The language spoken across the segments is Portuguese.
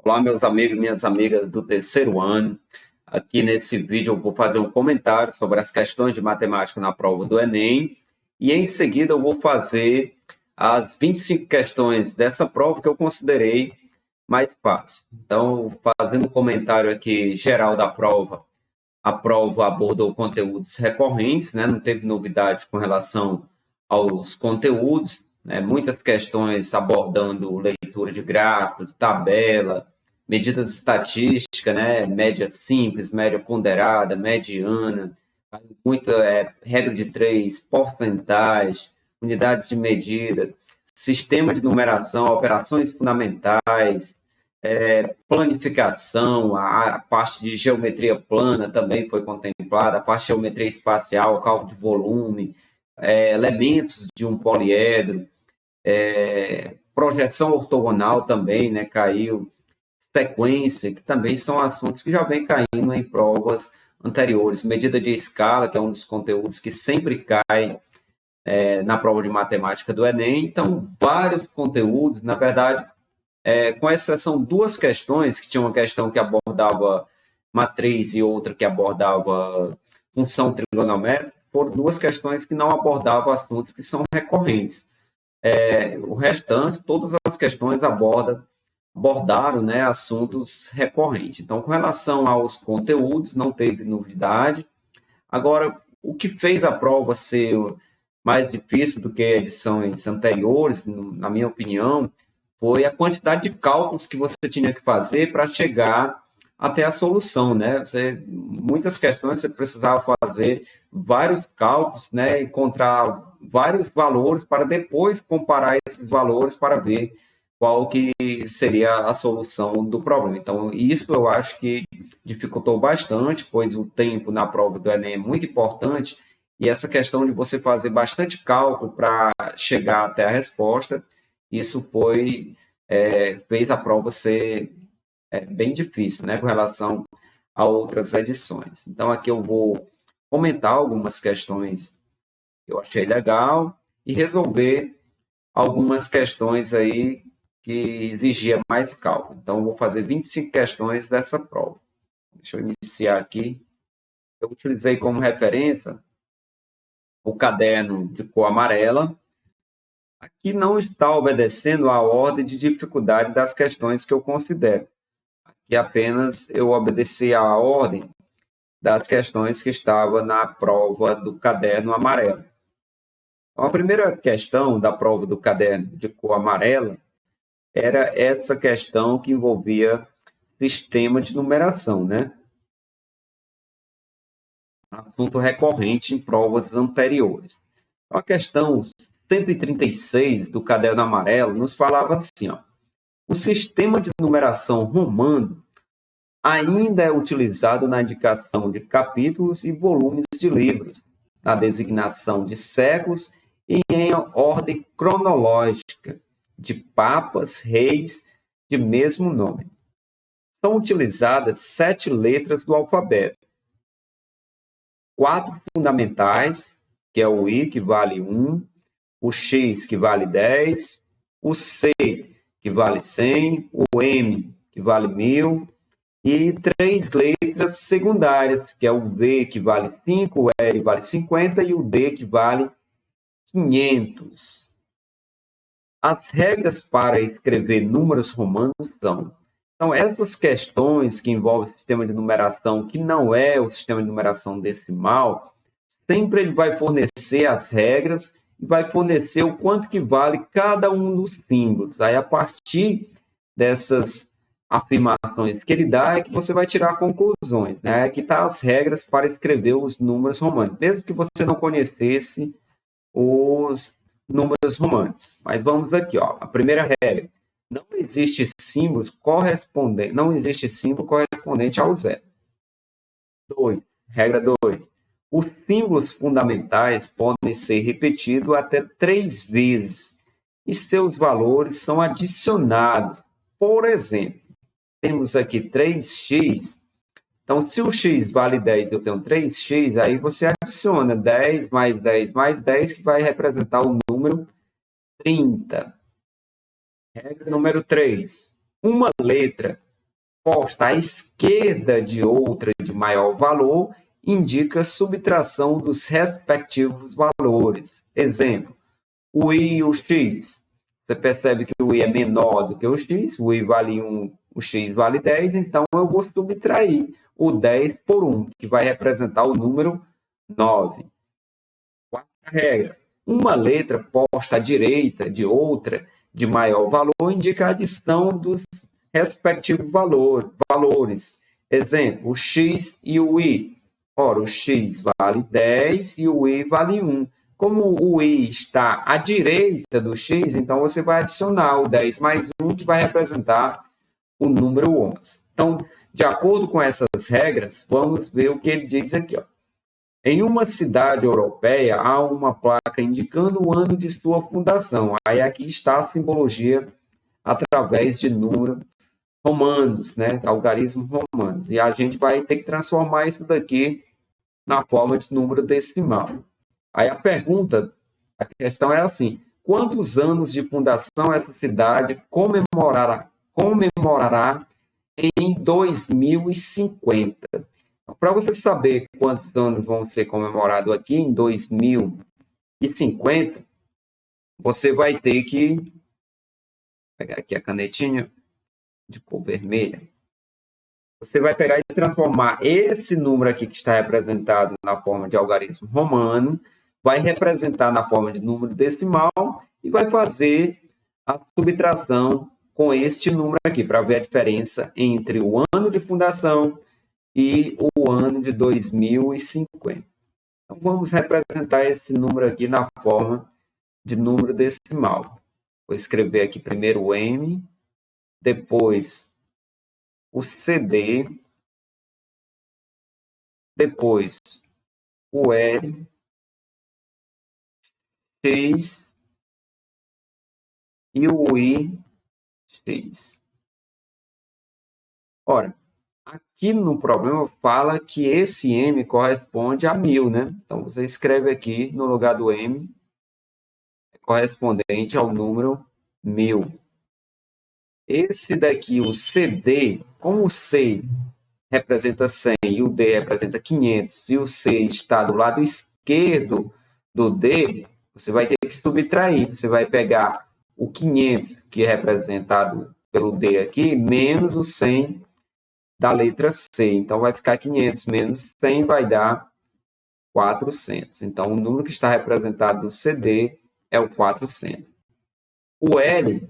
Olá, meus amigos e minhas amigas do terceiro ano. Aqui nesse vídeo eu vou fazer um comentário sobre as questões de matemática na prova do Enem e em seguida eu vou fazer as 25 questões dessa prova que eu considerei mais fácil. Então, fazendo um comentário aqui geral da prova, a prova abordou conteúdos recorrentes, né? Não teve novidade com relação aos conteúdos, né? Muitas questões abordando leitura de gráficos, tabela, medidas estatísticas, né? Média simples, média ponderada, mediana, muita regra de três, porcentagem, unidades de medida, sistema de numeração, operações fundamentais, planificação, a parte de geometria plana também foi contemplada, a parte de geometria espacial, cálculo de volume, elementos de um poliedro, projeção ortogonal também, né, caiu, sequência, que também são assuntos que já vem caindo em provas anteriores, medida de escala, que é um dos conteúdos que sempre cai na prova de matemática do Enem. Então, vários conteúdos, na verdade, com exceção duas questões, que tinha uma questão que abordava matriz e outra que abordava função trigonométrica, foram duas questões que não abordavam assuntos que são recorrentes. O restante, todas as questões abordaram, né, assuntos recorrentes. Então, com relação aos conteúdos, não teve novidade. Agora, o que fez a prova ser mais difícil do que edições anteriores, na minha opinião, foi a quantidade de cálculos que você tinha que fazer para chegar até a solução, né? Muitas questões você precisava fazer vários cálculos, né? Encontrar vários valores para depois comparar esses valores para ver qual que seria a solução do problema. Então, isso eu acho que dificultou bastante, pois o tempo na prova do Enem é muito importante e essa questão de você fazer bastante cálculo para chegar até a resposta, isso fez a prova ser bem difícil, né, com relação a outras edições. Então, aqui eu vou comentar algumas questões que eu achei legal e resolver algumas questões aí que exigia mais cálculo. Então, eu vou fazer 25 questões dessa prova. Deixa eu iniciar aqui. Eu utilizei como referência o caderno de cor amarela. Aqui não está obedecendo à ordem de dificuldade das questões que eu considero. Aqui apenas eu obedeci à ordem das questões que estava na prova do caderno amarelo. Então, a primeira questão da prova do caderno de cor amarela era essa questão que envolvia sistema de numeração, né? Assunto recorrente em provas anteriores. Então, a questão 136 do caderno amarelo nos falava assim, ó: o sistema de numeração romano ainda é utilizado na indicação de capítulos e volumes de livros, na designação de séculos e em ordem cronológica de papas, reis de mesmo nome. São utilizadas 7 letras do alfabeto. 4 fundamentais, que é o I, que vale 1, o X, que vale 10, o C, que vale 100, o M, que vale 1000, e 3 letras secundárias, que é o V, que vale 5, o L vale 50 e o D, que vale 500. As regras para escrever números romanos são: então, essas questões que envolvem o sistema de numeração, que não é o sistema de numeração decimal, sempre ele vai fornecer as regras e vai fornecer o quanto que vale cada um dos símbolos. Aí, a partir dessas afirmações que ele dá, é que você vai tirar conclusões, né? Aqui estão as regras para escrever os números romanos, mesmo que você não conhecesse os números romanos. Mas vamos aqui, ó. A primeira regra: não existe símbolo correspondente ao zero. 2. Regra 2. Os símbolos fundamentais podem ser repetidos até 3 vezes e seus valores são adicionados. Por exemplo, temos aqui 3x. Então, se o x vale 10 e eu tenho 3x, aí você adiciona 10 mais 10 mais 10, que vai representar o número 30. Regra número 3. Uma letra posta à esquerda de outra de maior valor indica subtração dos respectivos valores. Exemplo, o i e o x. Você percebe que o i é menor do que o x, o i vale 1, o x vale 10, então eu vou subtrair o 10 por 1, que vai representar o número 9. Quarta regra. Uma letra posta à direita de outra de maior valor indica a adição dos respectivos valores. Exemplo, o x e o i. Ora, o x vale 10 e o i vale 1. Como o i está à direita do x, então você vai adicionar o 10 mais 1, que vai representar o número 11. Então, de acordo com essas regras, vamos ver o que ele diz aqui. Ó. Em uma cidade europeia, há uma placa indicando o ano de sua fundação. Aí aqui está a simbologia através de números romanos, né? Algarismos romanos. E a gente vai ter que transformar isso daqui na forma de número decimal. Aí a questão é assim: quantos anos de fundação essa cidade comemorará em 2050? Então, para você saber quantos anos vão ser comemorados aqui em 2050, você vai ter que pegar aqui a canetinha de cor vermelha. Você vai pegar e transformar esse número aqui que está representado na forma de algarismo romano, vai representar na forma de número decimal e vai fazer a subtração com este número aqui, para ver a diferença entre o ano de fundação e o ano de 2050. Então, vamos representar esse número aqui na forma de número decimal. Vou escrever aqui primeiro o M, depois o CD, depois o L, X e o I, X. Ora, aqui no problema fala que esse M corresponde a 1000, né? Então, você escreve aqui no lugar do M, correspondente ao número 1000. Esse daqui, o CD, como o C representa 100 e o D representa 500, e o C está do lado esquerdo do D, você vai ter que subtrair. Você vai pegar o 500, que é representado pelo D aqui, menos o 100 da letra C. Então, vai ficar 500 menos 100 vai dar 400. Então, o número que está representado no CD é o 400. O L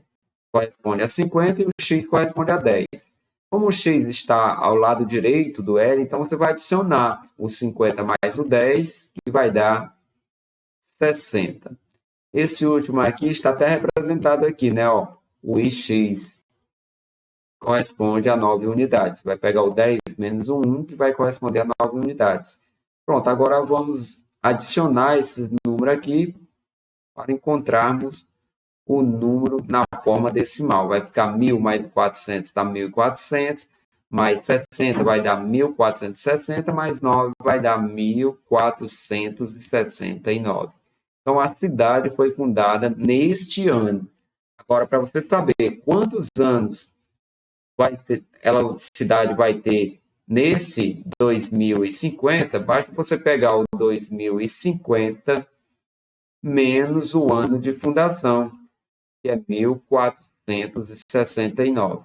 corresponde a 50 e o X corresponde a 10. Como o X está ao lado direito do L, então você vai adicionar o 50 mais o 10, que vai dar 60. Esse último aqui está até representado aqui, né? Ó, o IX corresponde a 9 unidades. Vai pegar o 10 menos o 1, que vai corresponder a 9 unidades. Pronto, agora vamos adicionar esse número aqui para encontrarmos o número na forma decimal. Vai ficar 1000 mais 400 dá 1400, mais 60 vai dar 1460, mais 9 vai dar 1469. Então, a cidade foi fundada neste ano. Agora, para você saber quantos anos a cidade vai ter nesse 2050, basta você pegar o 2050 menos o ano de fundação, que é 1469.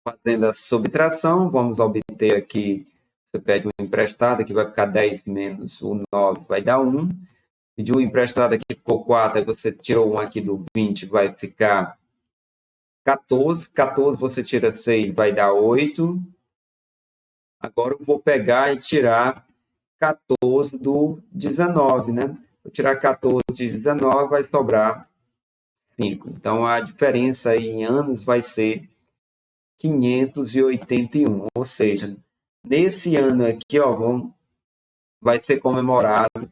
Fazendo a subtração, vamos obter aqui, você pede um emprestado, aqui vai ficar 10 menos o 9, vai dar 1. Pediu um emprestado aqui, ficou 4, aí você tirou 1 aqui do 20, vai ficar 14. 14 você tira 6, vai dar 8. Agora eu vou pegar e tirar 14 do 19, né? Se eu tirar 14 de 19, vai sobrar 5. Então, a diferença aí em anos vai ser 581. Ou seja, nesse ano aqui, ó, vai ser comemorado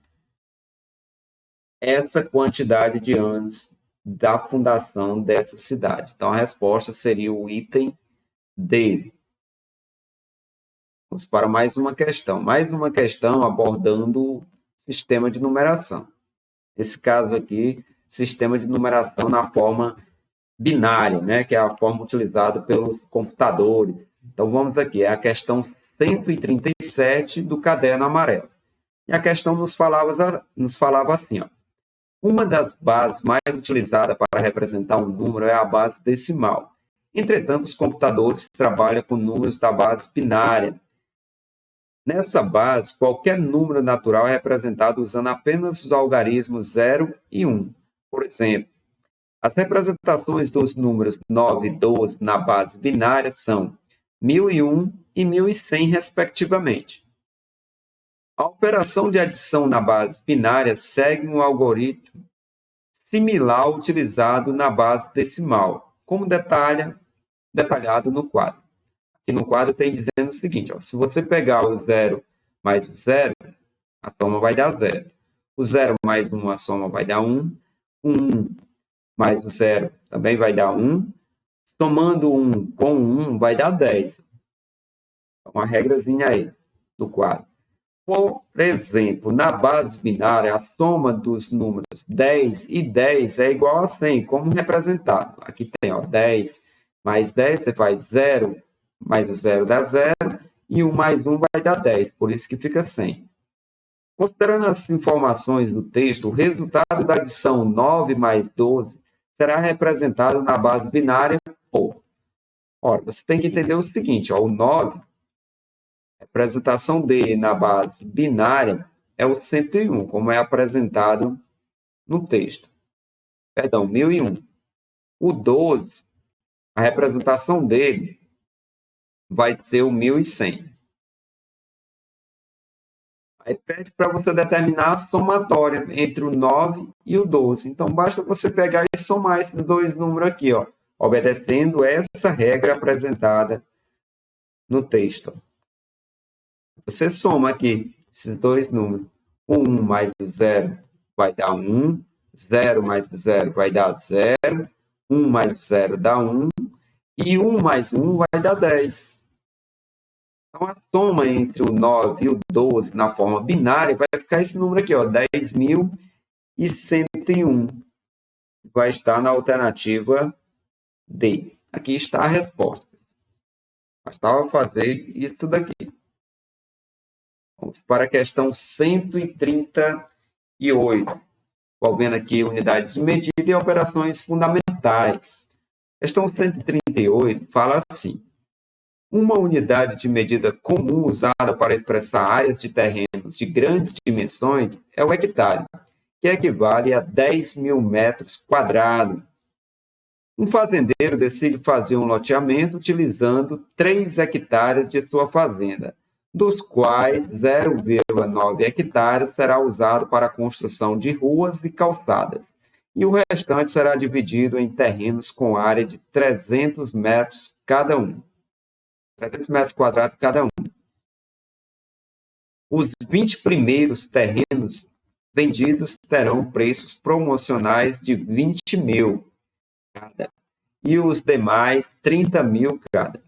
essa quantidade de anos da fundação dessa cidade. Então, a resposta seria o item D. Vamos para mais uma questão. Mais uma questão abordando o sistema de numeração. Esse caso aqui, sistema de numeração na forma binária, né, que é a forma utilizada pelos computadores. Então vamos aqui, é a questão 137 do caderno amarelo. E a questão nos falava assim, ó, uma das bases mais utilizadas para representar um número é a base decimal. Entretanto, os computadores trabalham com números da base binária. Nessa base, qualquer número natural é representado usando apenas os algarismos 0 e 1. Por exemplo, as representações dos números 9 e 12 na base binária são 1001 e 1100, respectivamente. A operação de adição na base binária segue um algoritmo similar ao utilizado na base decimal, como detalhado no quadro. Aqui no quadro tem dizendo o seguinte, ó, se você pegar o 0 mais o 0, a soma vai dar 0. O 0 mais 1, a soma vai dar 1. O 1 mais o 0 também vai dar 1. Somando 1 com 1 vai dar 10. Uma regrazinha aí do quadro. Por exemplo, na base binária, a soma dos números 10 e 10 é igual a 100, como representado. Aqui tem, ó, 10 mais 10, você faz 0 mais o 0 dá 0, e 1 mais 1 vai dar 10, por isso que fica 100. Considerando as informações do texto, o resultado da adição 9 mais 12 será representado na base binária por. Ora, você tem que entender o seguinte, ó, o 9, a representação dele na base binária é o 101, como é apresentado no texto. Perdão, 1001. O 12, a representação dele vai ser o 1100. Aí pede para você determinar a somatória entre o 9 e o 12. Então, basta você pegar e somar esses dois números aqui, ó, obedecendo essa regra apresentada no texto. Você soma aqui esses dois números. O 1 mais o 0 vai dar 1. 0 mais o 0 vai dar 0. 1 mais o 0 dá 1. E 1 mais 1 vai dar 10. Então, a soma entre o 9 e o 12 na forma binária vai ficar esse número aqui, ó, 10.101. Vai estar na alternativa D. Aqui está a resposta. Bastava fazer isso daqui. Vamos para a questão 138, envolvendo aqui unidades de medida e operações fundamentais. Questão 138 fala assim: uma unidade de medida comum usada para expressar áreas de terrenos de grandes dimensões é o hectare, que equivale a 10.000 metros quadrados. Um fazendeiro decide fazer um loteamento utilizando 3 hectares de sua fazenda, dos quais 0,9 hectares será usado para a construção de ruas e calçadas, e o restante será dividido em terrenos com área de 300 metros cada um. 300 metros quadrados cada um. Os 20 primeiros terrenos vendidos terão preços promocionais de 20.000 cada, e os demais 30.000 cada.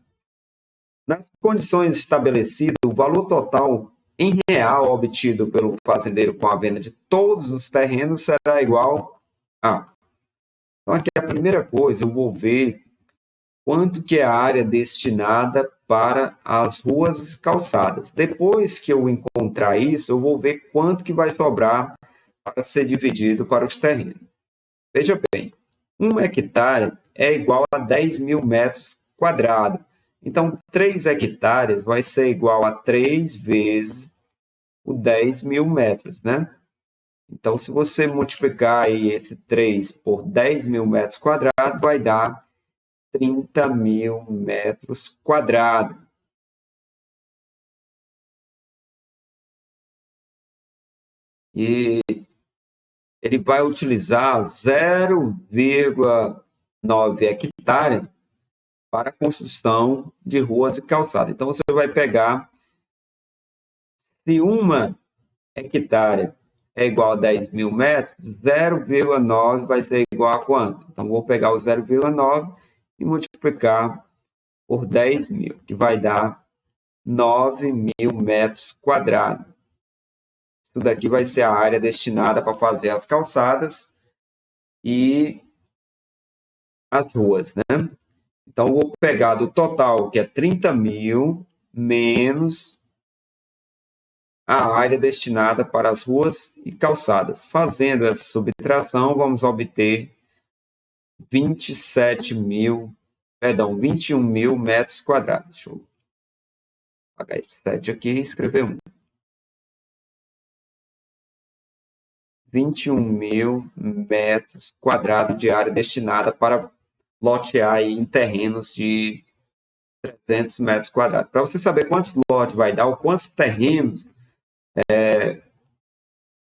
Nas condições estabelecidas, o valor total em real obtido pelo fazendeiro com a venda de todos os terrenos será igual a. Então, aqui a primeira coisa, eu vou ver quanto que é a área destinada para as ruas e calçadas. Depois que eu encontrar isso, eu vou ver quanto que vai sobrar para ser dividido para os terrenos. Veja bem, 1 hectare é igual a 10.000 metros quadrados. Então, 3 hectares vai ser igual a 3 vezes o 10.000 metros, né? Então, se você multiplicar aí esse 3 por 10.000 metros quadrados, vai dar 30.000 metros quadrados. E ele vai utilizar 0,9 hectare para a construção de ruas e calçadas. Então, você vai pegar, se 1 hectare é igual a 10.000 metros, 0,9 vai ser igual a quanto? Então, vou pegar o 0,9 e multiplicar por 10.000, que vai dar 9.000 metros quadrados. Isso daqui vai ser a área destinada para fazer as calçadas e as ruas, né? Então, eu vou pegar do total, que é 30 mil, menos a área destinada para as ruas e calçadas. Fazendo essa subtração, vamos obter 21 mil metros quadrados. Deixa eu apagar esse 7 aqui e escrever 1. 21 mil metros quadrados de área destinada para lotear em terrenos de 300 metros quadrados. Para você saber quantos lotes vai dar, ou quantos terrenos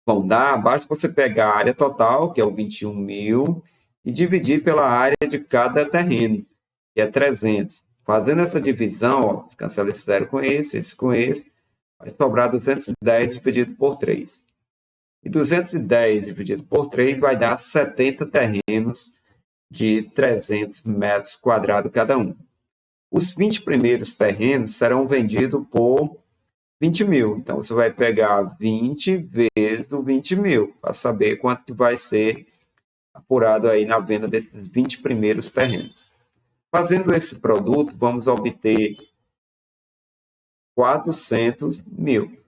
vão dar, basta você pegar a área total, que é o 21 mil, e dividir pela área de cada terreno, que é 300. Fazendo essa divisão, ó, cancela esse zero com esse com esse, vai sobrar 210 dividido por 3. E 210 dividido por 3 vai dar 70 terrenos de 300 metros quadrados cada um. Os 20 primeiros terrenos serão vendidos por 20 mil. Então, você vai pegar 20 vezes o 20 mil, para saber quanto que vai ser apurado aí na venda desses 20 primeiros terrenos. Fazendo esse produto, vamos obter 400 mil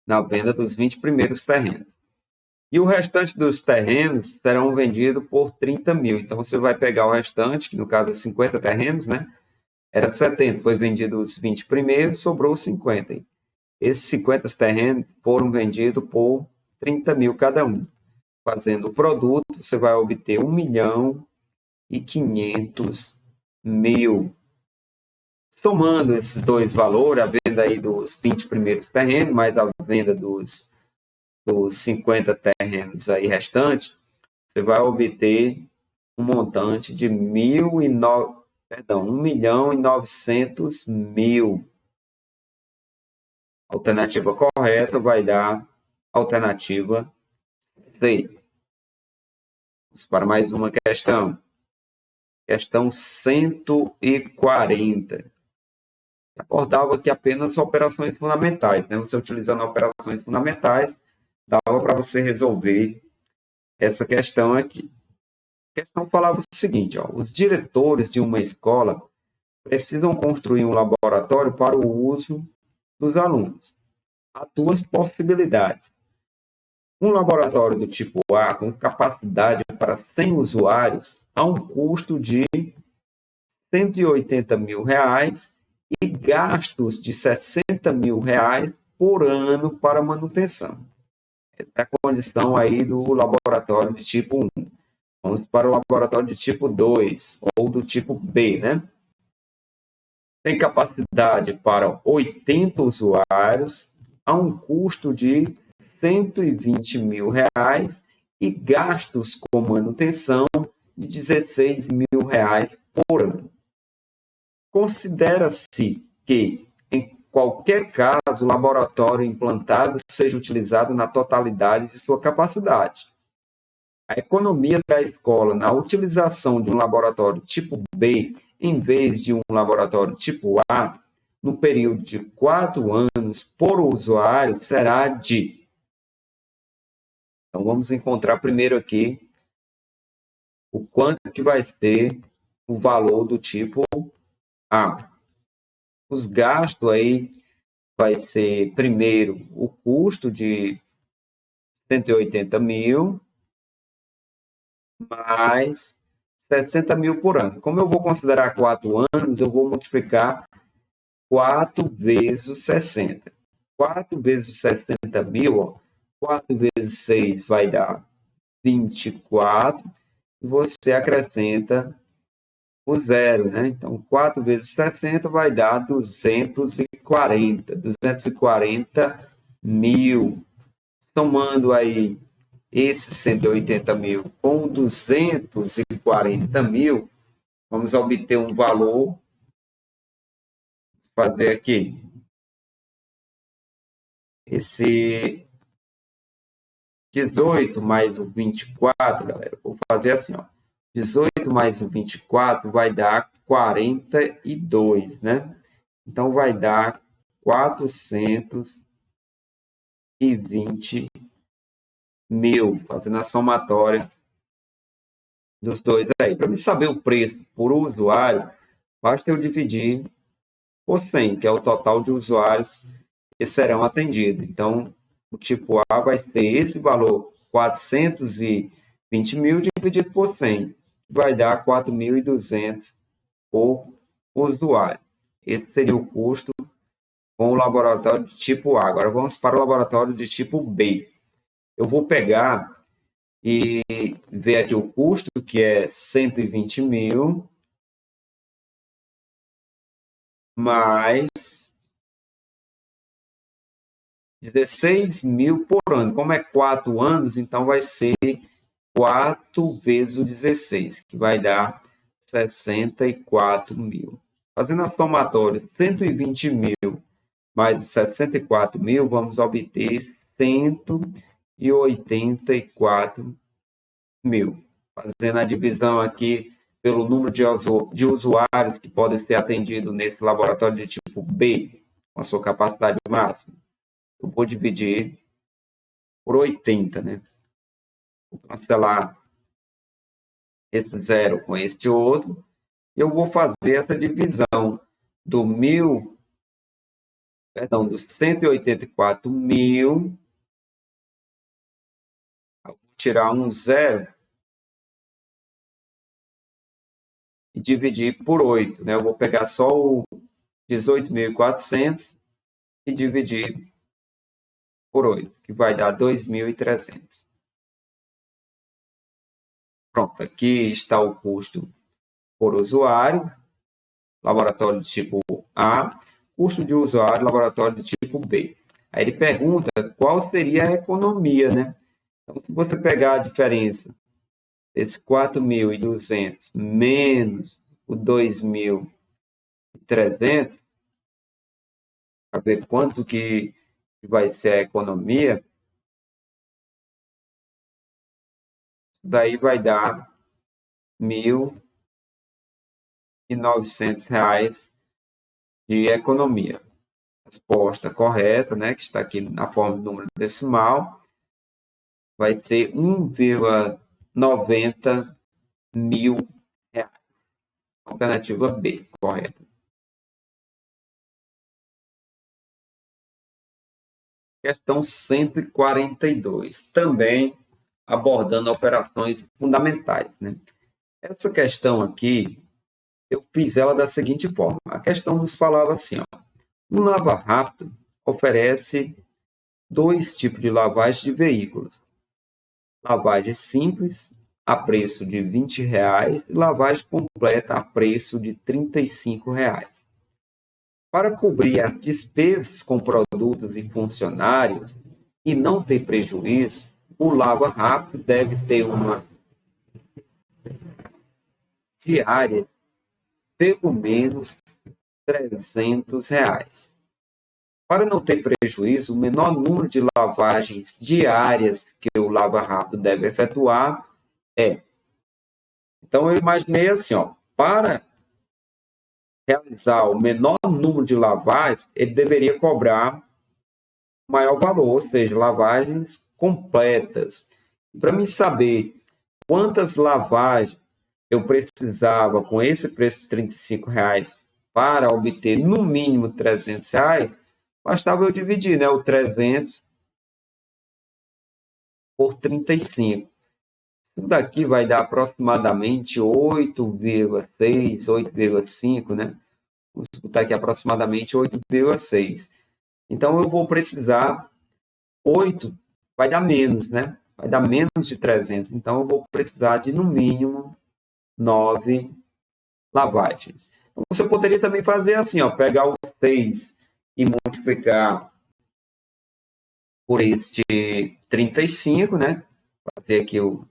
na venda dos 20 primeiros terrenos. E o restante dos terrenos serão vendidos por 30 mil. Então, você vai pegar o restante, que no caso é 50 terrenos, né? Era 70, foi vendido os 20 primeiros, sobrou 50. Esses 50 terrenos foram vendidos por 30 mil cada um. Fazendo o produto, você vai obter 1.500.000. Somando esses dois valores, a venda aí dos 20 primeiros terrenos, mais a venda dos 50 terrenos aí restantes, você vai obter um montante de 1.900.000. A alternativa correta vai dar alternativa C. Vamos para mais uma questão. Questão 140. Abordava aqui apenas operações fundamentais, né? Você utilizando operações fundamentais, dava para você resolver essa questão aqui. A questão falava o seguinte, ó, os diretores de uma escola precisam construir um laboratório para o uso dos alunos. Há duas possibilidades. Um laboratório do tipo A, com capacidade para 100 usuários, a um custo de R$ 180 mil e gastos de R$ 60 mil por ano para manutenção. Essa é a condição aí do laboratório de tipo 1. Vamos para o laboratório de tipo 2 ou do tipo B, né? Tem capacidade para 80 usuários a um custo de R$ 120 mil e gastos com manutenção de R$ 16 mil por ano. Considera-se que, em qualquer caso, o laboratório implantado seja utilizado na totalidade de sua capacidade. A economia da escola na utilização de um laboratório tipo B em vez de um laboratório tipo A, no período de 4 anos por usuário, será de... Então, vamos encontrar primeiro aqui o quanto que vai ser o valor do tipo A. Os gastos aí vai ser, primeiro, o custo de 180 mil, mais 60 mil por ano. Como eu vou considerar 4 anos, eu vou multiplicar 4 vezes os 60. 4 vezes 60 mil, ó, 4 vezes 6 vai dar 24, e você acrescenta o zero, né? Então, 4 vezes 60 vai dar 240 mil. Somando aí esses 180 mil com 240 mil, vamos obter um valor. Vou fazer aqui. Esse 18 mais o 24, galera, vou fazer assim, ó. 18 mais o 24 vai dar 42, né? Então, vai dar 420 mil, fazendo a somatória dos dois aí. Para me saber o preço por usuário, basta eu dividir por 100, que é o total de usuários que serão atendidos. Então, o tipo A vai ser esse valor, 420 mil dividido por 100, vai dar 4.200 por usuário. Esse seria o custo com o laboratório de tipo A. Agora vamos para o laboratório de tipo B. Eu vou pegar e ver aqui o custo, que é 120 mil, mais 16 mil por ano. Como é 4 anos, então vai ser 4 vezes o 16, que vai dar 64 mil. Fazendo a somatória, 120 mil mais os 64 mil, vamos obter 184 mil. Fazendo a divisão aqui pelo número de usuários que podem ser atendidos nesse laboratório de tipo B, com a sua capacidade máxima, eu vou dividir por 80, né? Vou cancelar esse zero com este outro, e eu vou fazer essa divisão do dos 184 mil, vou tirar um zero e dividir por 8, né? Eu vou pegar só o 18.400 e dividir por 8, que vai dar 2.300. Pronto, aqui está o custo por usuário, laboratório de tipo A, custo de usuário, laboratório de tipo B. Aí ele pergunta qual seria a economia, né? Então, se você pegar a diferença desse 4.200 menos o 2.300, para ver quanto que vai ser a economia, daí vai dar R$ 1.900 de economia. Resposta correta, né, que está aqui na forma de número decimal, vai ser 1,90 mil reais. Alternativa B, correta. Questão 142, também abordando operações fundamentais, né? Essa questão aqui, eu fiz ela da seguinte forma. A questão nos falava assim, ó, um Lava Rápido oferece 2 tipos de lavagem de veículos. Lavagem simples, a preço de R$ 20, e lavagem completa a preço de R$ 35. Para cobrir as despesas com produtos e funcionários e não ter prejuízo, o Lava Rápido deve ter uma diária pelo menos R$ 300. Para não ter prejuízo, o menor número de lavagens diárias que o Lava Rápido deve efetuar é. Então, eu imaginei assim, ó, para realizar o menor número de lavagens, ele deveria cobrar maior valor, ou seja, lavagens completas. Para mim saber quantas lavagens eu precisava com esse preço de R$ 35 para obter no mínimo R$ 300, bastava eu dividir, né, o 300 por 35. Isso daqui vai dar aproximadamente 8,6, 8,5, né? Vamos botar aqui aproximadamente 8,6. Então, eu vou precisar 8, vai dar menos, né? Vai dar menos de 300. Então, eu vou precisar de, no mínimo, 9 lavagens. Então, você poderia também fazer assim, ó, pegar o 6 e multiplicar por este 35, né? Fazer aqui o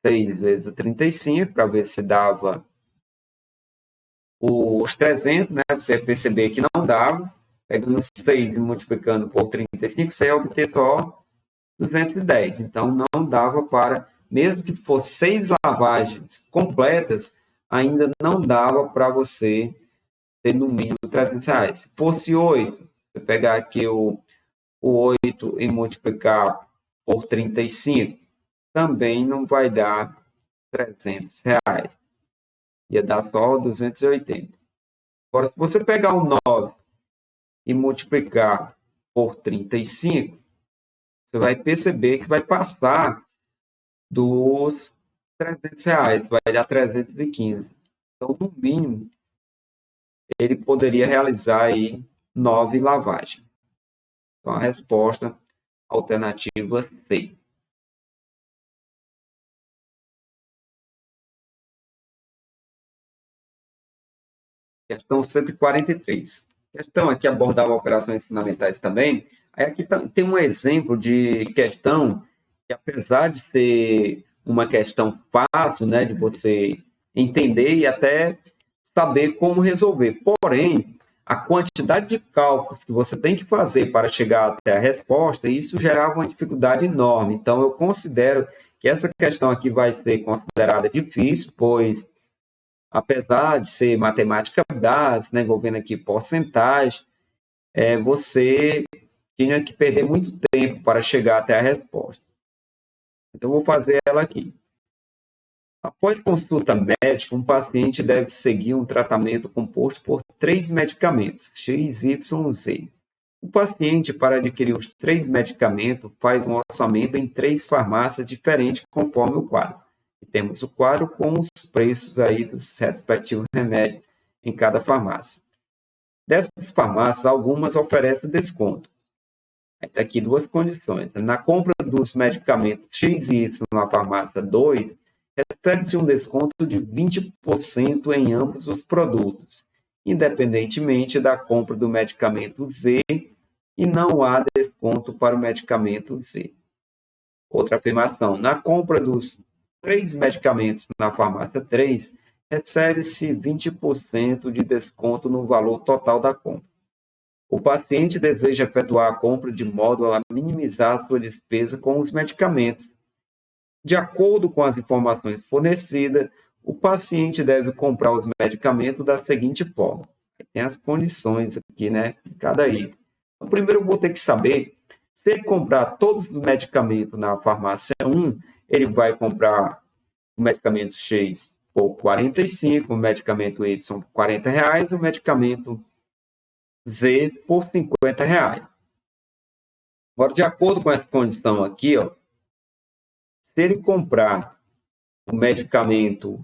6 vezes o 35, para ver se dava os 300, né? Você perceber que não dava. Pegando 6 e multiplicando por 35, você ia obter só 210. Então, não dava para, mesmo que fosse 6 lavagens completas, ainda não dava para você ter no mínimo R$ 300. Se fosse 8, você pegar aqui o 8 e multiplicar por 35, também não vai dar R$ 300. Ia dar só 280. Agora, se você pegar o 9 e multiplicar por 35, você vai perceber que vai passar dos R$ 300, vai dar 315. Então, no mínimo, ele poderia realizar aí 9 lavagens. Então, a resposta alternativa C. Questão 143. Questão aqui abordava operações fundamentais também. Aí aqui tem um exemplo de questão que, apesar de ser uma questão fácil, né, de você entender e até saber como resolver. Porém, a quantidade de cálculos que você tem que fazer para chegar até a resposta, isso gerava uma dificuldade enorme. Então, eu considero que essa questão aqui vai ser considerada difícil, pois, apesar de ser matemática básica, né, envolvendo aqui porcentagem, você tinha que perder muito tempo para chegar até a resposta. Então, eu vou fazer ela aqui. Após consulta médica, um paciente deve seguir um tratamento composto por 3 medicamentos, X, Y, Z. O paciente, para adquirir os 3 medicamentos, faz um orçamento em 3 farmácias diferentes, conforme o quadro. E temos o quadro com os preços aí dos respectivos remédios em cada farmácia. Dessas farmácias, algumas oferecem desconto. Está aqui 2 condições. Na compra dos medicamentos X e Y na farmácia 2, recebe-se um desconto de 20% em ambos os produtos, independentemente da compra do medicamento Z, e não há desconto para o medicamento Z. Outra afirmação: na compra dos 3 medicamentos na farmácia 3, recebe-se 20% de desconto no valor total da compra. O paciente deseja efetuar a compra de modo a minimizar a sua despesa com os medicamentos. De acordo com as informações fornecidas, o paciente deve comprar os medicamentos da seguinte forma. Tem as condições aqui, né, de cada item. Então, primeiro eu vou ter que saber, se ele comprar todos os medicamentos na farmácia 1, ele vai comprar o medicamento X por 45, o medicamento Y por R$ 40, o medicamento Z por R$ 50. Agora, de acordo com essa condição aqui, ó, se ele comprar o medicamento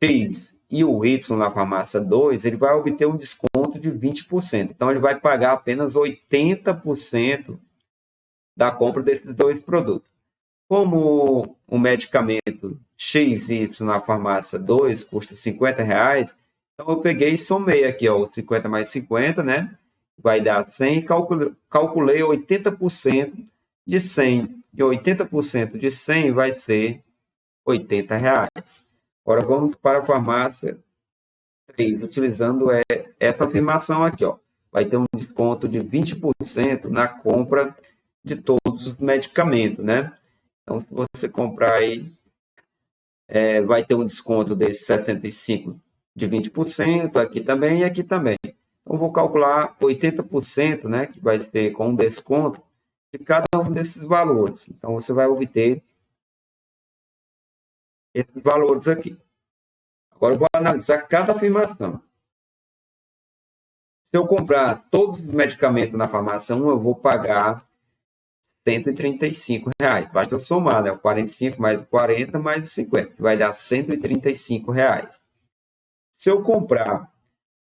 X e o Y na farmácia 2, ele vai obter um desconto de 20%. Então, ele vai pagar apenas 80% da compra desses 2 produtos. Como o medicamento X e Y na farmácia 2 custa R$ 50, então eu peguei e somei aqui, ó, 50 mais 50, né? Vai dar 100, calculei 80% de 100. E 80% de 100 vai ser R$ 80. Agora vamos para a farmácia 3, utilizando essa afirmação aqui, ó. Vai ter um desconto de 20% na compra de todos os medicamentos, né? Então, se você comprar aí, vai ter um desconto desse 65 de 20%, aqui também e aqui também. Então, vou calcular 80%, né, que vai ser com um desconto de cada um desses valores. Então, você vai obter esses valores aqui. Agora, eu vou analisar cada afirmação. Se eu comprar todos os medicamentos na farmácia 1, eu vou pagar R$ 135. Basta eu somar, né? O 45 mais o 40 mais o 50, que vai dar R$ 135. Se eu comprar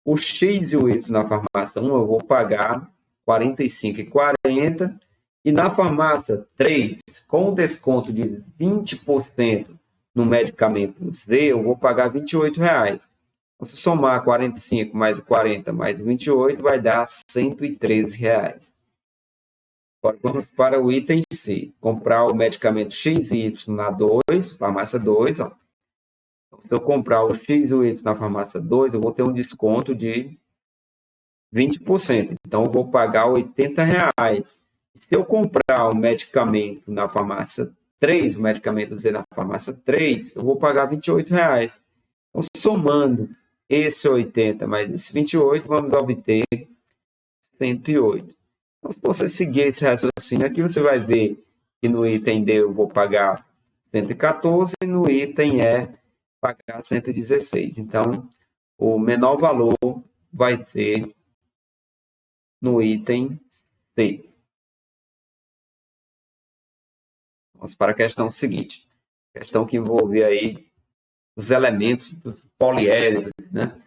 o X e o Y na farmácia 1, eu vou pagar 45,40. E na farmácia 3, com desconto de 20% no medicamento Z, eu vou pagar R$ 28. Então, se somar 45 mais o 40 mais o 28, vai dar R$ 113. Agora vamos para o item C. Comprar o medicamento X e Y na 2, farmácia 2. Ó. Então, se eu comprar o X e o Y na farmácia 2, eu vou ter um desconto de 20%. Então, eu vou pagar R$ 80. Se eu comprar o medicamento na farmácia 3, o medicamento Z na farmácia 3, eu vou pagar R$ 28. Então, somando esse 80 mais esse 28, vamos obter 108. Então, se você seguir esse raciocínio aqui, você vai ver que no item D eu vou pagar 114, e no item E, pagar 116. Então, o menor valor vai ser no item C. Vamos para a questão seguinte. Questão que envolve aí os elementos dos poliédros, né?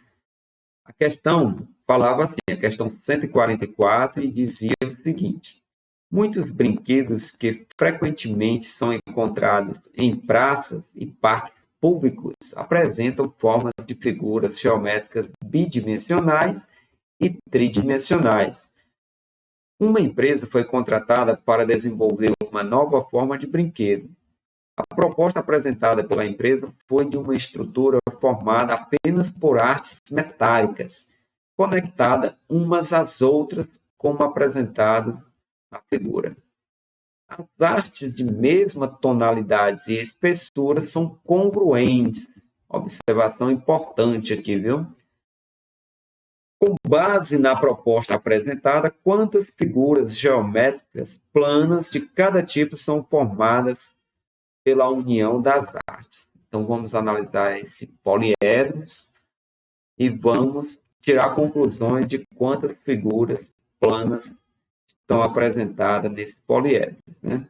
A questão falava assim, a questão 144, e dizia o seguinte: muitos brinquedos que frequentemente são encontrados em praças e parques públicos apresentam formas de figuras geométricas bidimensionais e tridimensionais. Uma empresa foi contratada para desenvolver uma nova forma de brinquedo. A proposta apresentada pela empresa foi de uma estrutura formada apenas por hastes metálicas, conectadas umas às outras, como apresentado na figura. As hastes de mesma tonalidade e espessura são congruentes. Observação importante aqui, viu? Com base na proposta apresentada, quantas figuras geométricas planas de cada tipo são formadas pela união das artes? Então, vamos analisar esse poliedros e vamos tirar conclusões de quantas figuras planas estão apresentadas nesse poliedros, né?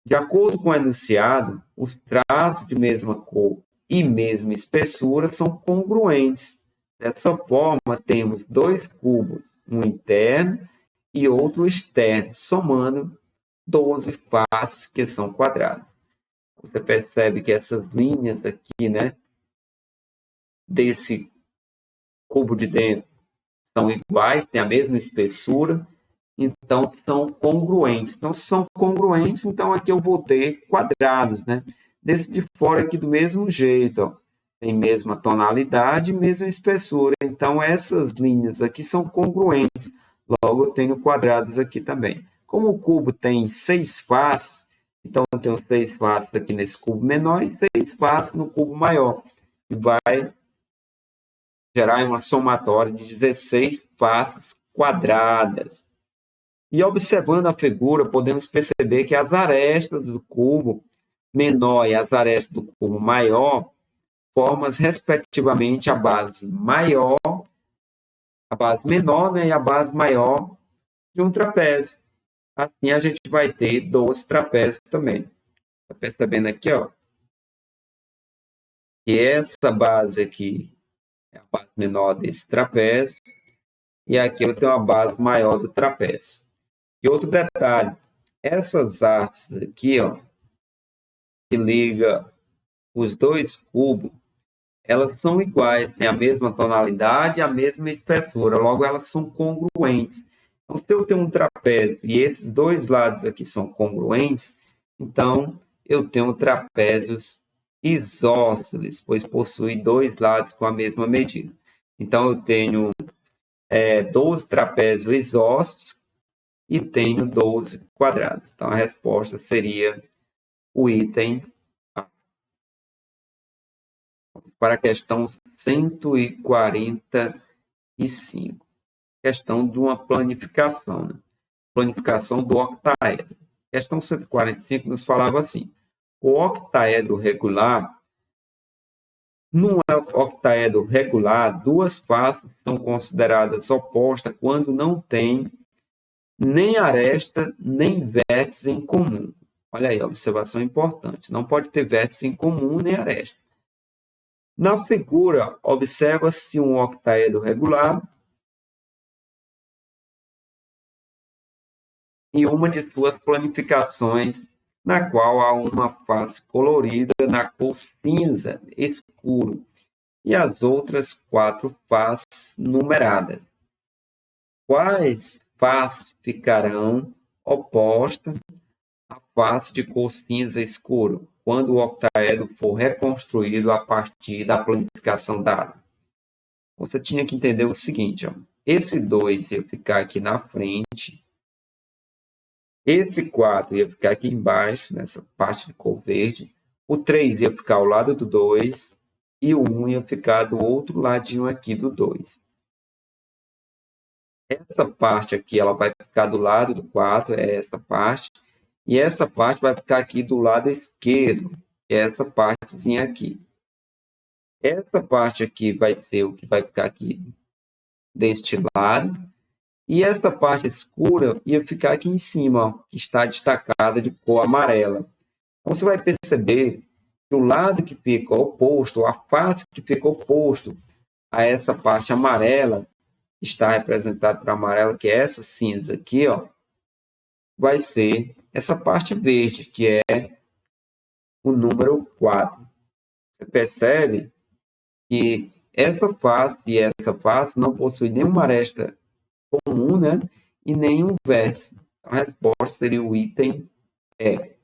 De acordo com o enunciado, os traços de mesma cor e mesma espessura são congruentes. Dessa forma, temos dois cubos, um interno e outro externo, somando 12 faces que são quadradas. Você percebe que essas linhas aqui, né, desse cubo de dentro são iguais, têm a mesma espessura, então são congruentes. Então, se são congruentes, então aqui eu vou ter quadrados, né? Desse de fora aqui do mesmo jeito, ó. Tem mesma tonalidade, mesma espessura. Então, essas linhas aqui são congruentes. Logo, eu tenho quadrados aqui também. Como o cubo tem 6 faces, então eu tenho 6 faces aqui nesse cubo menor e 6 faces no cubo maior. E vai gerar uma somatória de 16 faces quadradas. E observando a figura, podemos perceber que as arestas do cubo menor e as arestas do cubo maior formam, respectivamente, a base maior, a base menor, né, e a base maior de um trapézio. Assim, a gente vai ter 12 trapézios também. Está percebendo aqui, ó? E essa base aqui é a base menor desse trapézio, e aqui eu tenho a base maior do trapézio. E outro detalhe, essas hastes aqui, ó, que liga os dois cubos, elas são iguais, têm a mesma tonalidade e a mesma espessura, logo elas são congruentes. Então, se eu tenho um trapézio e esses dois lados aqui são congruentes, então eu tenho trapézios isósceles, pois possui dois lados com a mesma medida. Então, eu tenho 12 trapézios isósceles e tenho 12 quadrados. Então, a resposta seria o item A. Para a questão 145. Questão de uma planificação, né? Planificação do octaedro. Questão 145 nos falava assim: o octaedro regular, num octaedro regular, duas faces são consideradas opostas quando não tem nem aresta, nem vértice em comum. Olha aí, observação importante. Não pode ter vértice em comum nem aresta. Na figura, observa-se um octaedro regular e uma de suas planificações, na qual há uma face colorida na cor cinza escuro e as outras 4 faces numeradas. Quais faces ficarão opostas à face de cor cinza escuro quando o octaedro for reconstruído a partir da planificação dada? Você tinha que entender o seguinte, ó. Esse 2 ia ficar aqui na frente, esse 4 ia ficar aqui embaixo, nessa parte de cor verde, o 3 ia ficar ao lado do 2 e o 1 ia ficar do outro ladinho aqui do 2. Essa parte aqui ela vai ficar do lado do 4, é essa parte, E essa parte vai ficar aqui do lado esquerdo, que é essa partezinha aqui. Essa parte aqui vai ser o que vai ficar aqui deste lado. E essa parte escura ia ficar aqui em cima, ó, que está destacada de cor amarela. Então, você vai perceber que o lado que fica oposto, a face que fica oposto a essa parte amarela, está representada por amarela, que é essa cinza aqui, ó, vai ser essa parte verde, que é o número 4. Você percebe que essa face e essa face não possuem nenhuma aresta comum, né? E nenhum vértice. A resposta seria o item E.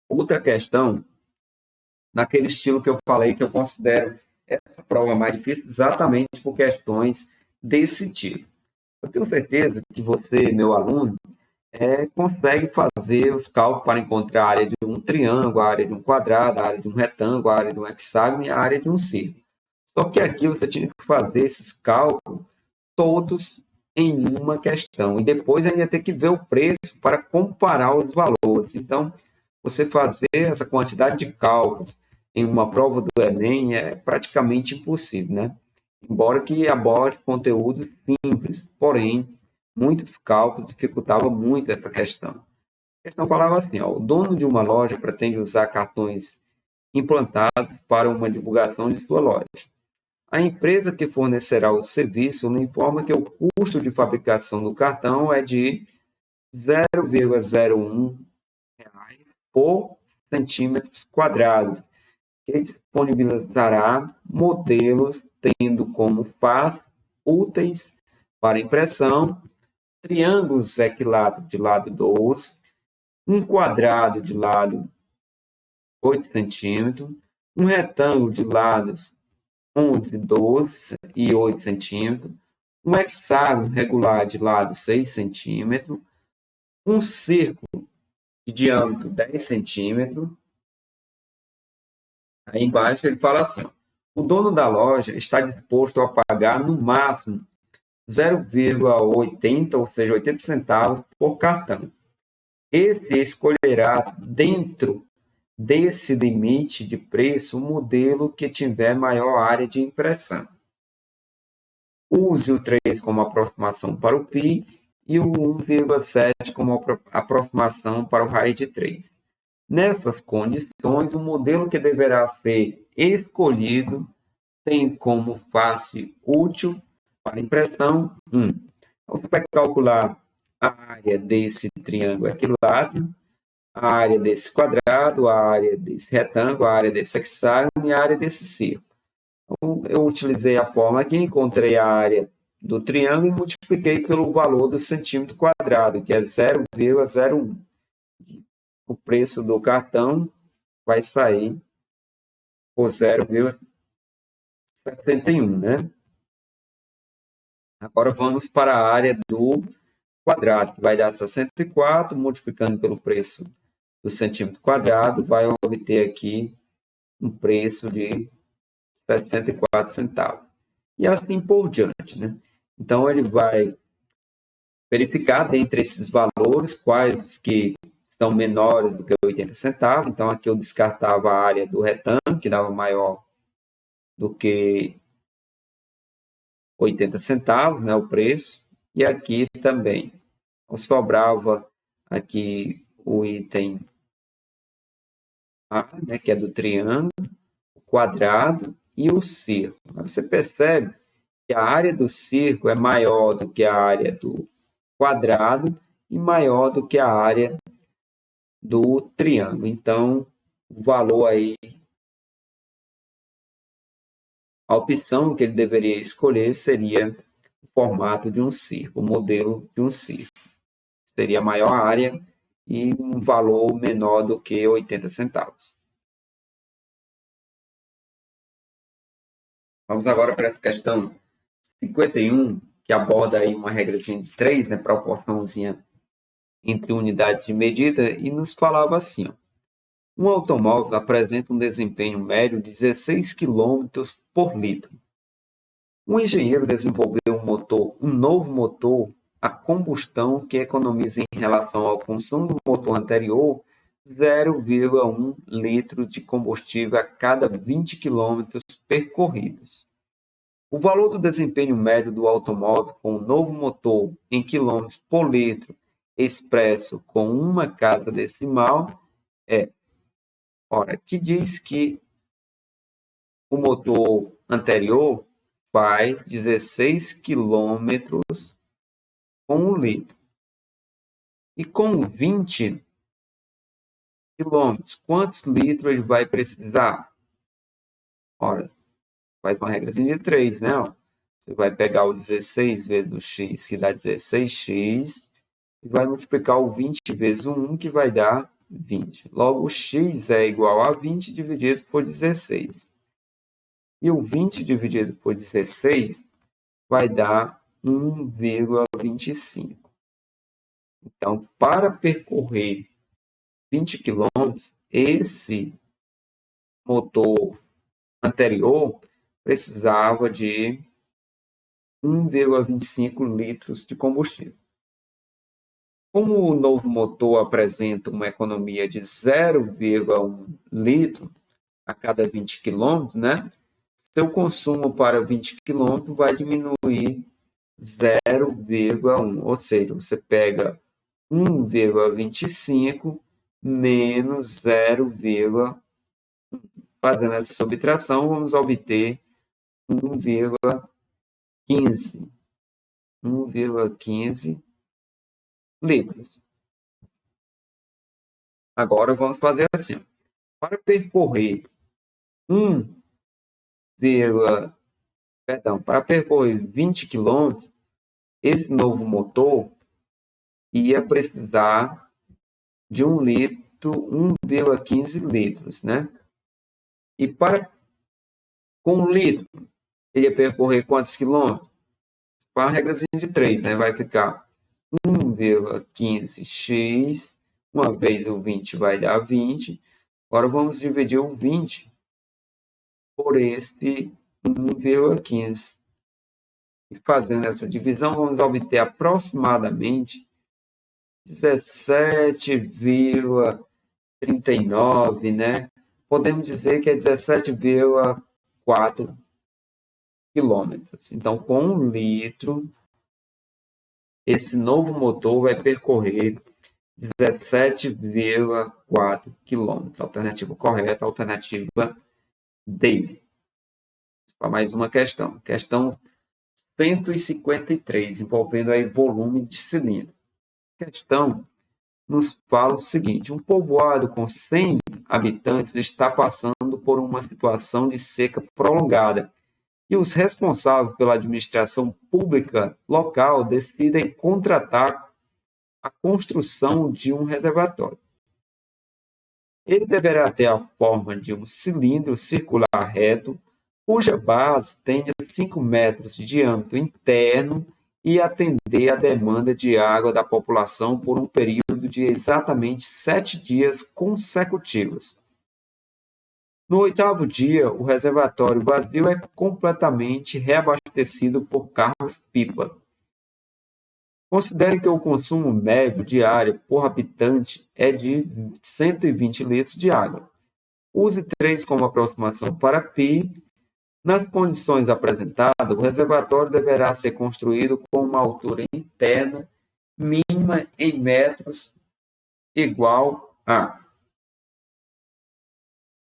Outra questão, naquele estilo que eu falei, que eu considero essa prova mais difícil, exatamente por questões desse tipo. Eu tenho certeza que você, meu aluno, consegue fazer os cálculos para encontrar a área de um triângulo, a área de um quadrado, a área de um retângulo, a área de um hexágono e a área de um círculo. Só que aqui você tinha que fazer esses cálculos todos em uma questão. E depois ainda ter que ver o preço para comparar os valores. Então, você fazer essa quantidade de cálculos em uma prova do Enem é praticamente impossível, né? Embora que aborde conteúdos simples, porém, muitos cálculos dificultavam muito essa questão. A questão falava assim, ó, o dono de uma loja pretende usar cartões implantados para uma divulgação de sua loja. A empresa que fornecerá o serviço lhe informa que o custo de fabricação do cartão é de 0,01 reais por centímetros quadrados, que disponibilizará modelos tendo como face úteis para impressão, triângulos equiláteros de lado 12, um quadrado de lado 8 centímetros, um retângulo de lados 11, 12 e 8 centímetros, um hexágono regular de lado 6 centímetros, um círculo de diâmetro 10 centímetros. Aí embaixo ele fala assim, ó, o dono da loja está disposto a pagar no máximo 0,80, ou seja, 80 centavos por cartão. Esse escolherá dentro desse limite de preço o modelo que tiver maior área de impressão. Use o 3 como aproximação para o π e o 1,7 como aproximação para o raiz de 3. Nessas condições, o modelo que deverá ser escolhido tem como face útil para impressão 1. Então, você vai calcular a área desse triângulo equilátero, a área desse quadrado, a área desse retângulo, a área desse hexágono e a área desse círculo. Então, eu utilizei a fórmula aqui, encontrei a área do triângulo e multipliquei pelo valor do centímetro quadrado, que é 0,01. O preço do cartão vai sair por 0,71, né? Agora vamos para a área do quadrado, que vai dar 64, multiplicando pelo preço do centímetro quadrado, vai obter aqui um preço de 64 centavos. E assim por diante, né? Então, ele vai verificar dentre esses valores quais os que são menores do que 80 centavos. Então, aqui eu descartava a área do retângulo, que dava maior do que 80 centavos, né, o preço. E aqui também. Então, sobrava aqui o item A, né, que é do triângulo, o quadrado e o círculo. Você percebe que a área do círculo é maior do que a área do quadrado e maior do que a área do triângulo. Então, o valor aí, a opção que ele deveria escolher seria o formato de um círculo, o modelo de um círculo. Seria a maior área e um valor menor do que 80 centavos. Vamos agora para essa questão 51, que aborda aí uma regrazinha de 3, né, proporçãozinha entre unidades de medida, e nos falava assim, ó, um automóvel apresenta um desempenho médio de 16 km por litro. Um engenheiro desenvolveu um novo motor a combustão que economiza em relação ao consumo do motor anterior 0,1 litro de combustível a cada 20 quilômetros percorridos. O valor do desempenho médio do automóvel com o novo motor em quilômetros por litro expresso com uma casa decimal é, que diz que o motor anterior faz 16 quilômetros com 1 litro. E com 20 quilômetros, quantos litros ele vai precisar? Ora, faz uma regrazinha de 3, né? Você vai pegar o 16 vezes o x, que dá 16x, e vai multiplicar o 20 vezes o 1, que vai dar 20. Logo, o x é igual a 20 dividido por 16. E o 20 dividido por 16 vai dar 1,25. Então, para percorrer 20 quilômetros, esse motor anterior precisava de 1,25 litros de combustível. Como o novo motor apresenta uma economia de 0,1 litro a cada 20 quilômetros, né? Seu consumo para 20 quilômetros vai diminuir 0,1, ou seja, você pega 1,25 menos 0,1. Fazendo essa subtração, vamos obter 1,15. 1,15 litros. Agora vamos fazer assim. Para percorrer para percorrer 20 quilômetros, esse novo motor ia precisar de 1 litro, 1,15 litros, né? E com 1 litro, ele ia percorrer quantos quilômetros? Com a regrazinha de 3, né? Vai ficar 1,15x, uma vez o 20 vai dar 20. Agora vamos dividir o 20 por este 1,15. E fazendo essa divisão, vamos obter aproximadamente 17,39, né? Podemos dizer que é 17,4 quilômetros. Então, com 1 litro, esse novo motor vai percorrer 17,4 quilômetros. Alternativa correta, alternativa D. Para mais uma questão. Questão 153, envolvendo aí volume de cilindro. A questão nos fala o seguinte: um povoado com 100 habitantes está passando por uma situação de seca prolongada e os responsáveis pela administração pública local decidem contratar a construção de um reservatório. Ele deverá ter a forma de um cilindro circular reto, cuja base tenha 5 metros de diâmetro interno e atender à demanda de água da população por um período de exatamente 7 dias consecutivos. No 8º dia, o reservatório vazio é completamente reabastecido por carros-pipa. Considere que o consumo médio diário por habitante é de 120 litros de água. Use 3 como aproximação para π. Nas condições apresentadas, o reservatório deverá ser construído com uma altura interna mínima em metros igual a...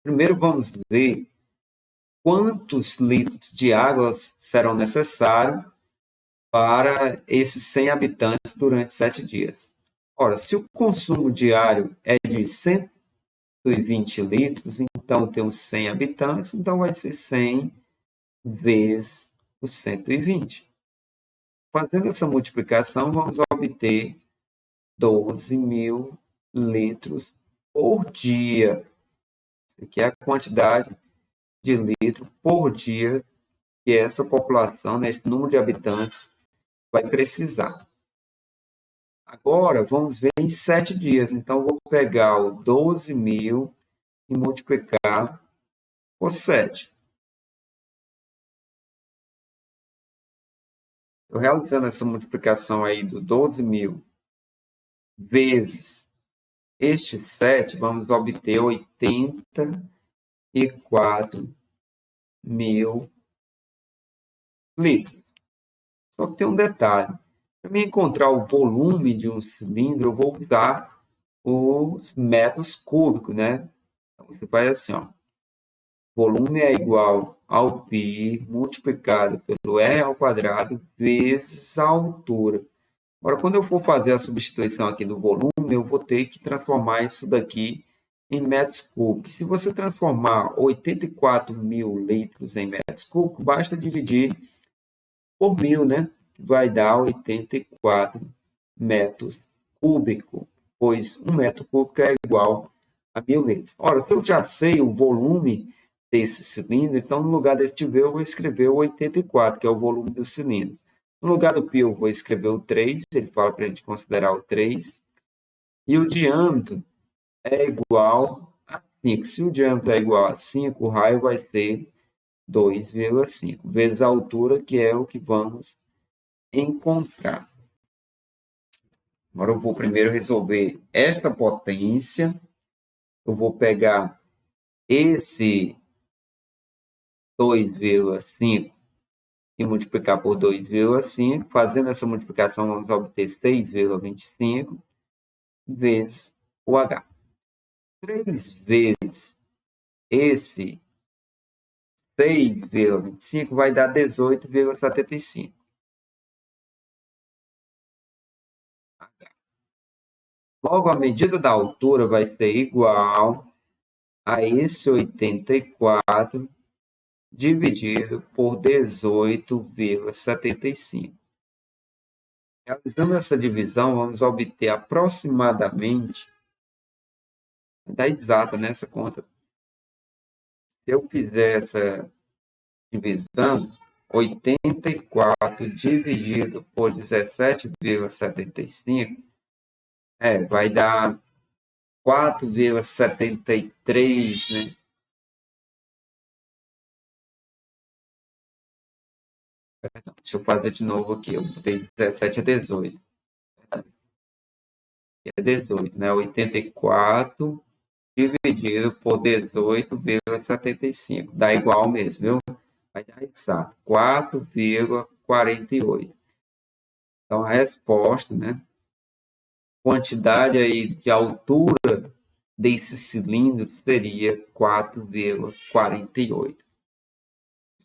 Primeiro vamos ver quantos litros de água serão necessários para esses 100 habitantes durante 7 dias. Ora, se o consumo diário é de 120 litros, então temos 100 habitantes, então vai ser 100 vezes os 120. Fazendo essa multiplicação, vamos obter 12.000 litros por dia. Isso aqui é a quantidade de litro por dia que essa população, esse número de habitantes, vai precisar. Agora, vamos ver em 7 dias. Então, vou pegar o 12.000 e multiplicar por 7. Eu realizando essa multiplicação aí do 12.000 vezes este 7, vamos obter 84.000 litros. Só que tem um detalhe. Para mim encontrar o volume de um cilindro, eu vou usar os metros cúbicos, né? Então, você faz assim, ó. Volume é igual ao π multiplicado pelo r ao quadrado vezes a altura. Agora, quando eu for fazer a substituição aqui do volume, eu vou ter que transformar isso daqui em metros cúbicos. Se você transformar 84.000 litros em metros cúbicos, basta dividir por 1.000, né? Vai dar 84 metros cúbicos, pois 1 metro cúbico é igual a 1.000 litros. Ora, se eu já sei o volume desse cilindro, então no lugar deste V eu vou escrever o 84, que é o volume do cilindro. No lugar do π eu vou escrever o 3, ele fala para a gente considerar o 3, e o diâmetro é igual a 5. Se o diâmetro é igual a 5, o raio vai ser 2,5 vezes a altura, que é o que vamos encontrar. Agora eu vou primeiro resolver esta potência. Eu vou pegar esse 2,5 e multiplicar por 2,5. Fazendo essa multiplicação, vamos obter 6,25 vezes o H. 3 vezes esse 6,25 vai dar 18,75. Logo, a medida da altura vai ser igual a esse 84 dividido por 18,75. Realizando essa divisão, vamos obter aproximadamente, da exata nessa conta. Se eu fizer essa divisão, 84 dividido por 17,75, vai dar 4,73, né? Deixa eu fazer de novo aqui. Eu botei 17 a 18. É 18, né? 84 dividido por 18,75. Dá igual mesmo, viu? Vai dar exato. 4,48. Então, a resposta, né? Quantidade aí de altura desse cilindro seria 4,48.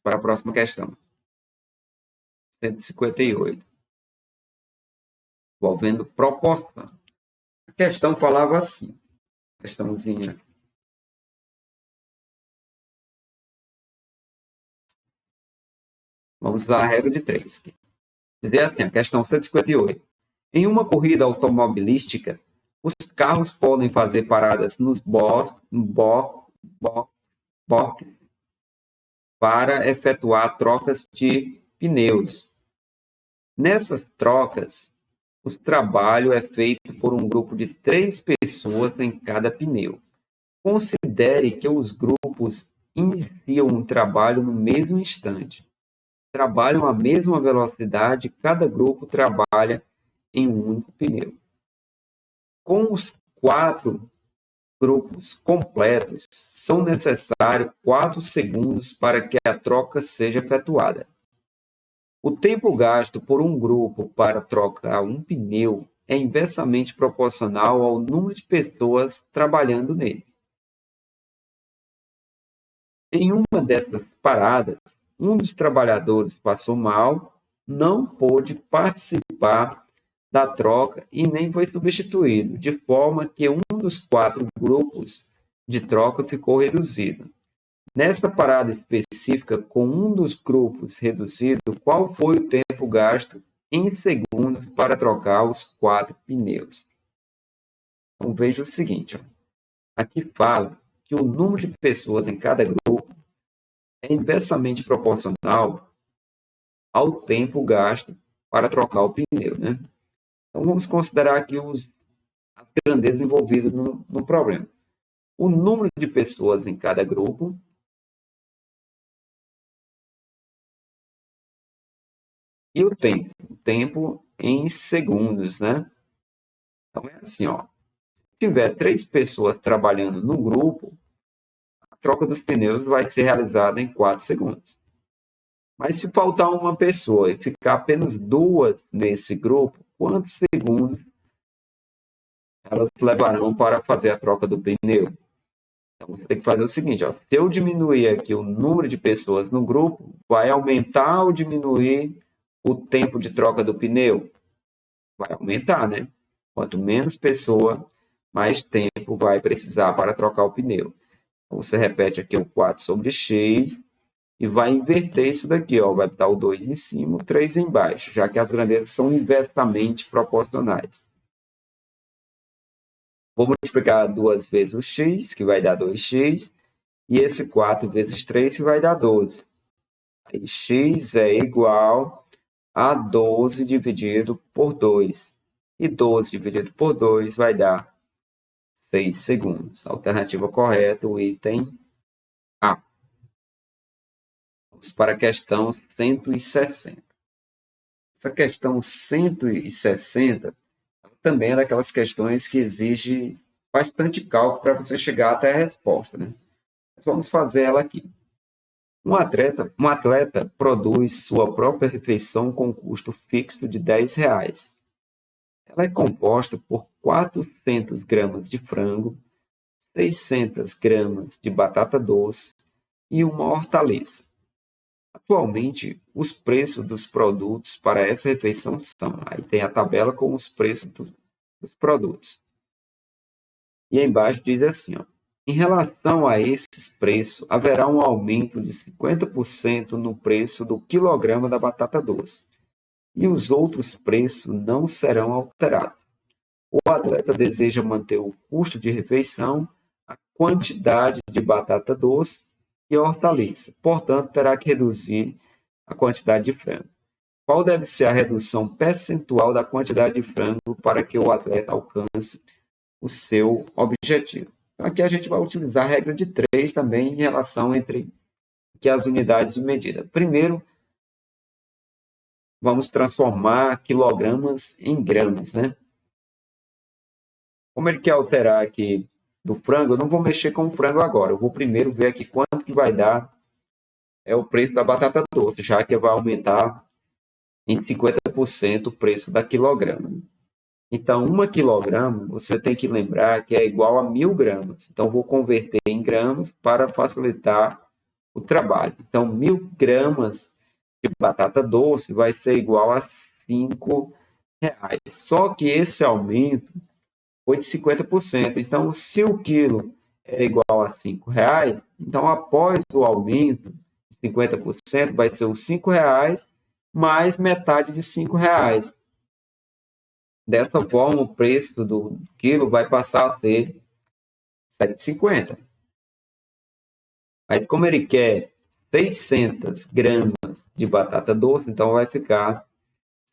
Para a próxima questão. 158. Envolvendo proporção. A questão falava assim. Questãozinha. Vamos usar a regra de 3. Dizer assim, a questão 158. Em uma corrida automobilística, os carros podem fazer paradas nos boxes para efetuar trocas de pneus. Nessas trocas, o trabalho é feito por um grupo de 3 pessoas em cada pneu. Considere que os grupos iniciam um trabalho no mesmo instante. Trabalham à mesma velocidade, cada grupo trabalha em um único pneu. Com os 4 grupos completos, são necessários 4 segundos para que a troca seja efetuada. O tempo gasto por um grupo para trocar um pneu é inversamente proporcional ao número de pessoas trabalhando nele. Em uma dessas paradas, um dos trabalhadores passou mal, não pôde participar da troca e nem foi substituído, de forma que um dos 4 grupos de troca ficou reduzido. Nessa parada específica, com um dos grupos reduzido, qual foi o tempo gasto em segundos para trocar os 4 pneus? Então, veja o seguinte. Aqui fala que o número de pessoas em cada grupo é inversamente proporcional ao tempo gasto para trocar o pneu, né? Então, vamos considerar aqui as grandezas envolvidas no problema. O número de pessoas em cada grupo E o tempo? O tempo em segundos, né? Então é assim, ó. Se tiver 3 pessoas trabalhando no grupo, a troca dos pneus vai ser realizada em 4 segundos. Mas se faltar uma pessoa e ficar apenas 2 nesse grupo, quantos segundos elas levarão para fazer a troca do pneu? Então você tem que fazer o seguinte, ó, se eu diminuir aqui o número de pessoas no grupo, vai aumentar ou diminuir o tempo de troca do pneu? Vai aumentar, né? Quanto menos pessoa, mais tempo vai precisar para trocar o pneu. Então, você repete aqui o 4 sobre x e vai inverter isso daqui, ó. Vai botar o 2 em cima, o 3 embaixo, já que as grandezas são inversamente proporcionais. Vou multiplicar 2 vezes o x, que vai dar 2x, e esse 4 vezes 3, que vai dar 12. Aí x é igual a 12 dividido por 2. E 12 dividido por 2 vai dar 6 segundos. Alternativa correta, o item A. Vamos para a questão 160. Essa questão 160 também é daquelas questões que exige bastante cálculo para você chegar até a resposta, né? Mas vamos fazer ela aqui. Um atleta produz sua própria refeição com custo fixo de R$ 10. Ela é composta por 400 gramas de frango, 600 gramas de batata doce e uma hortaliça. Atualmente, os preços dos produtos para essa refeição são. Aí tem a tabela com os preços dos produtos. E aí embaixo diz assim, ó, em relação a esses preços, haverá um aumento de 50% no preço do quilograma da batata doce. E os outros preços não serão alterados. O atleta deseja manter o custo de refeição, a quantidade de batata doce e a hortaliça. Portanto, terá que reduzir a quantidade de frango. Qual deve ser a redução percentual da quantidade de frango para que o atleta alcance o seu objetivo? Então, aqui a gente vai utilizar a regra de 3 também em relação entre as unidades de medida. Primeiro, vamos transformar quilogramas em gramas, né? Como ele quer alterar aqui do frango, eu não vou mexer com o frango agora. Eu vou primeiro ver aqui quanto que vai dar o preço da batata doce, já que vai aumentar em 50% o preço da quilograma. Então, 1 quilograma, você tem que lembrar que é igual a 1.000 gramas. Então, vou converter em gramas para facilitar o trabalho. Então, 1.000 gramas de batata doce vai ser igual a R$ 5. Só que esse aumento foi de 50%. Então, se o quilo era igual a R$ 5, então após o aumento de 50%, vai ser os R$ 5 mais metade de R$ 5. Dessa forma, o preço do quilo vai passar a ser R$ 7,50. Mas como ele quer 600 gramas de batata doce, então vai ficar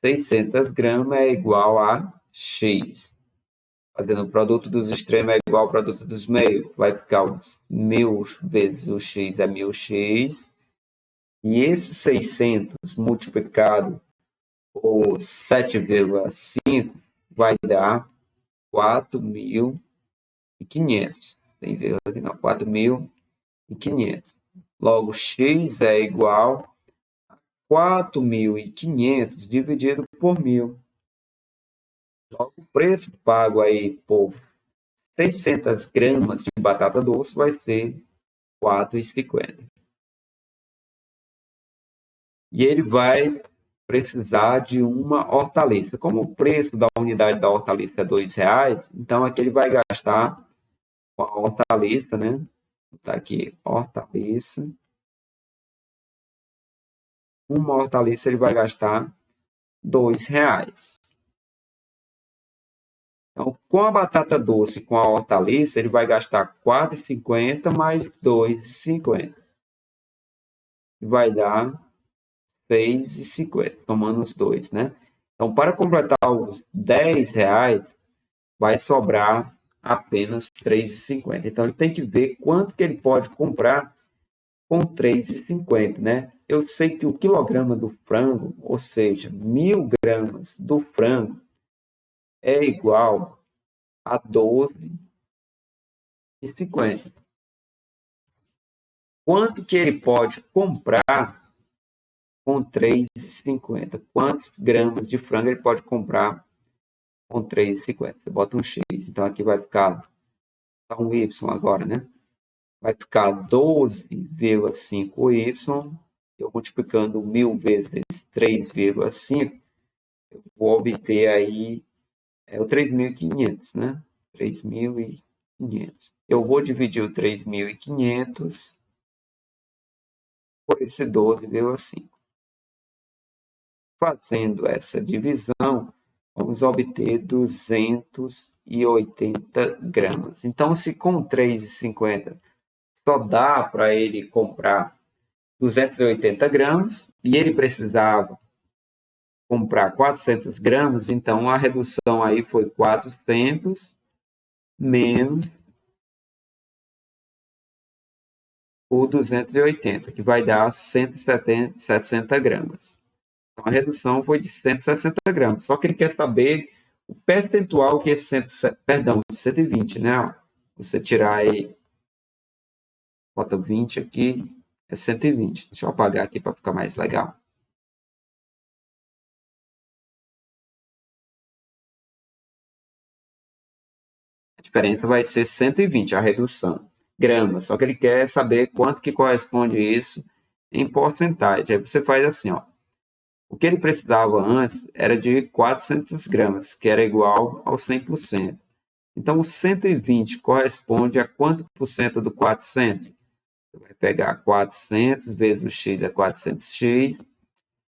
600 gramas é igual a X. Fazendo o produto dos extremos é igual ao produto dos meios. Vai ficar os 1.000 vezes o X é 1.000x. E esse 600 multiplicado por 7,5 vai dar 4.500. Tem vírgula aqui não, 4.500. Logo, X é igual a 4.500 dividido por 1.000. Logo, o preço pago aí por 600 gramas de batata doce vai ser R$ 4,50. E ele vai precisar de uma hortaliça. Como o preço da unidade da hortaliça é R$ 2,00, então aqui ele vai gastar com a hortaliça, né? Vou botar aqui, hortaliça. Uma hortaliça ele vai gastar R$ 2,00. Então, com a batata doce e com a hortaliça, ele vai gastar R$ 4,50 mais R$ 2,50. Vai dar R$ 6,50, tomando os dois, né? Então, para completar os R$ 10, vai sobrar apenas R$ 3,50. Então, ele tem que ver quanto que ele pode comprar com 3,50, né? Eu sei que o quilograma do frango, ou seja, 1.000 gramas do frango, é igual a 12,50. Quanto que ele pode comprar com 3,50? Quantos gramas de frango ele pode comprar com 3,50? Você bota um X, então aqui vai ficar um Y agora, né? Vai ficar 12,5Y. Eu multiplicando 1.000 vezes 3,5, eu vou obter aí o 3.500, né? 3.500. Eu vou dividir o 3.500 por esse 12,5. Fazendo essa divisão, vamos obter 280 gramas. Então, se com 3,50 só dá para ele comprar 280 gramas e ele precisava comprar 400 gramas, então a redução aí foi 400 menos o 280, que vai dar 160 gramas. Então, a redução foi de 160 gramas. Só que ele quer saber o percentual que esse 120, né? Você tirar aí, bota 20 aqui, é 120. Deixa eu apagar aqui para ficar mais legal. A diferença vai ser 120, a redução. Gramas. Só que ele quer saber quanto que corresponde isso em porcentagem. Aí você faz assim, ó. O que ele precisava antes era de 400 gramas, que era igual ao 100%. Então, o 120 corresponde a quanto por cento do 400? Você vai pegar 400 vezes o x é 400x,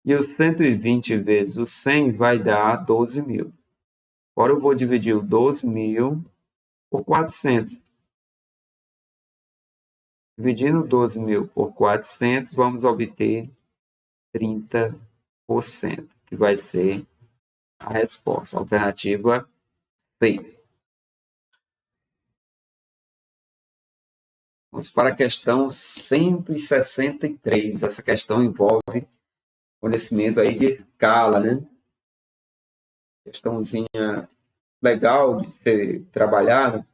e o 120 vezes o 100 vai dar 12.000. Agora eu vou dividir o 12.000 por 400. Dividindo 12.000 por 400, vamos obter 30%, que vai ser a resposta. A alternativa C. Vamos para a questão 163. Essa questão envolve conhecimento aí de escala, né? Questãozinha legal de ser trabalhada.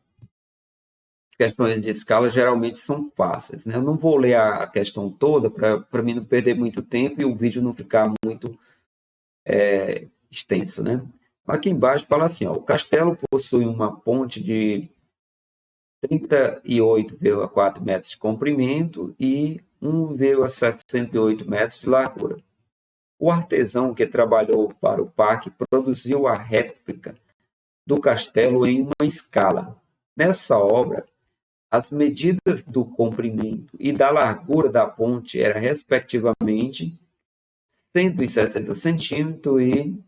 As questões de escala geralmente são fáceis, né? Eu não vou ler a questão toda para mim não perder muito tempo e o vídeo não ficar muito extenso, né? Aqui embaixo fala assim, ó, o castelo possui uma ponte de 38,4 metros de comprimento e 1,68 metros de largura. O artesão que trabalhou para o parque produziu a réplica do castelo em uma escala. Nessa obra, as medidas do comprimento e da largura da ponte eram, respectivamente, 160 centímetros e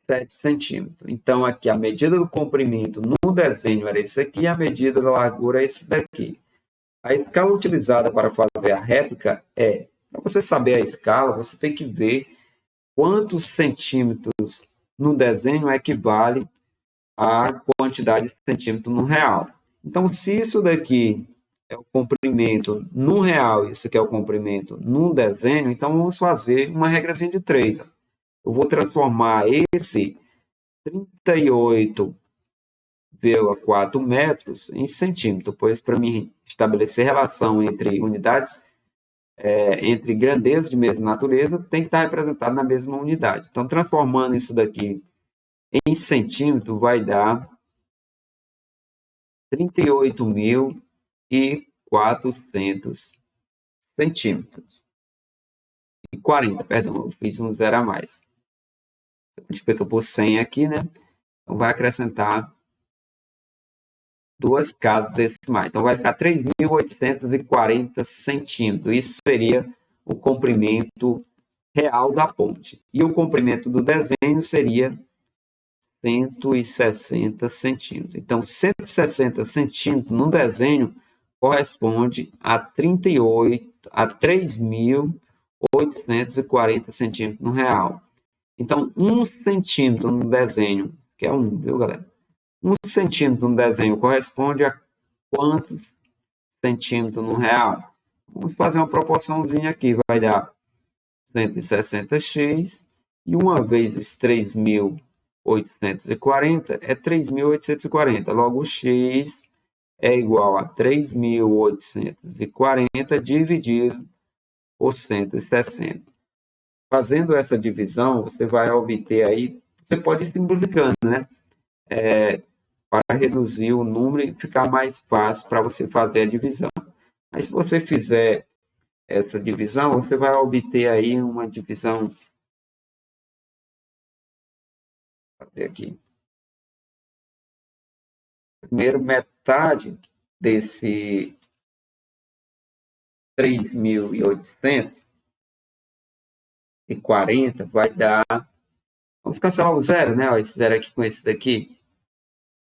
7 centímetros. Então, aqui a medida do comprimento no desenho era esse aqui, a medida da largura é esse daqui. A escala utilizada para fazer a réplica é, para você saber a escala, você tem que ver quantos centímetros no desenho equivale à quantidade de centímetros no real. Então, se isso daqui é o comprimento no real e isso aqui é o comprimento no desenho, então vamos fazer uma regrazinha de 3. Eu vou transformar esse 38,4 metros em centímetro, pois para mim estabelecer relação entre unidades, entre grandezas de mesma natureza, tem que estar representado na mesma unidade. Então, transformando isso daqui em centímetro, vai dar 38.400 centímetros. E 40, perdão, eu fiz um zero a mais. Você multiplica por 100 aqui, né? Então, vai acrescentar duas casas decimais. Então, vai ficar 3.840 centímetros. Isso seria o comprimento real da ponte. E o comprimento do desenho seria 160 centímetros. Então, 160 centímetros no desenho corresponde a 3.840 centímetros no real. Então, 1 centímetro no desenho, que é 1, viu, galera? 1 centímetro no desenho corresponde a quantos centímetros no real? Vamos fazer uma proporçãozinha aqui, vai dar 160x, e 1 vezes 3.840 é 3.840. Logo, o x é igual a 3.840 dividido por 160. Fazendo essa divisão, você vai obter aí, você pode ir simplificando, né? Para reduzir o número e ficar mais fácil para você fazer a divisão. Mas se você fizer essa divisão, você vai obter aí uma divisão. Vou fazer aqui. Primeiro, metade desse 3.840 vai dar. Vamos cancelar o zero, né? Ó, esse zero aqui com esse daqui.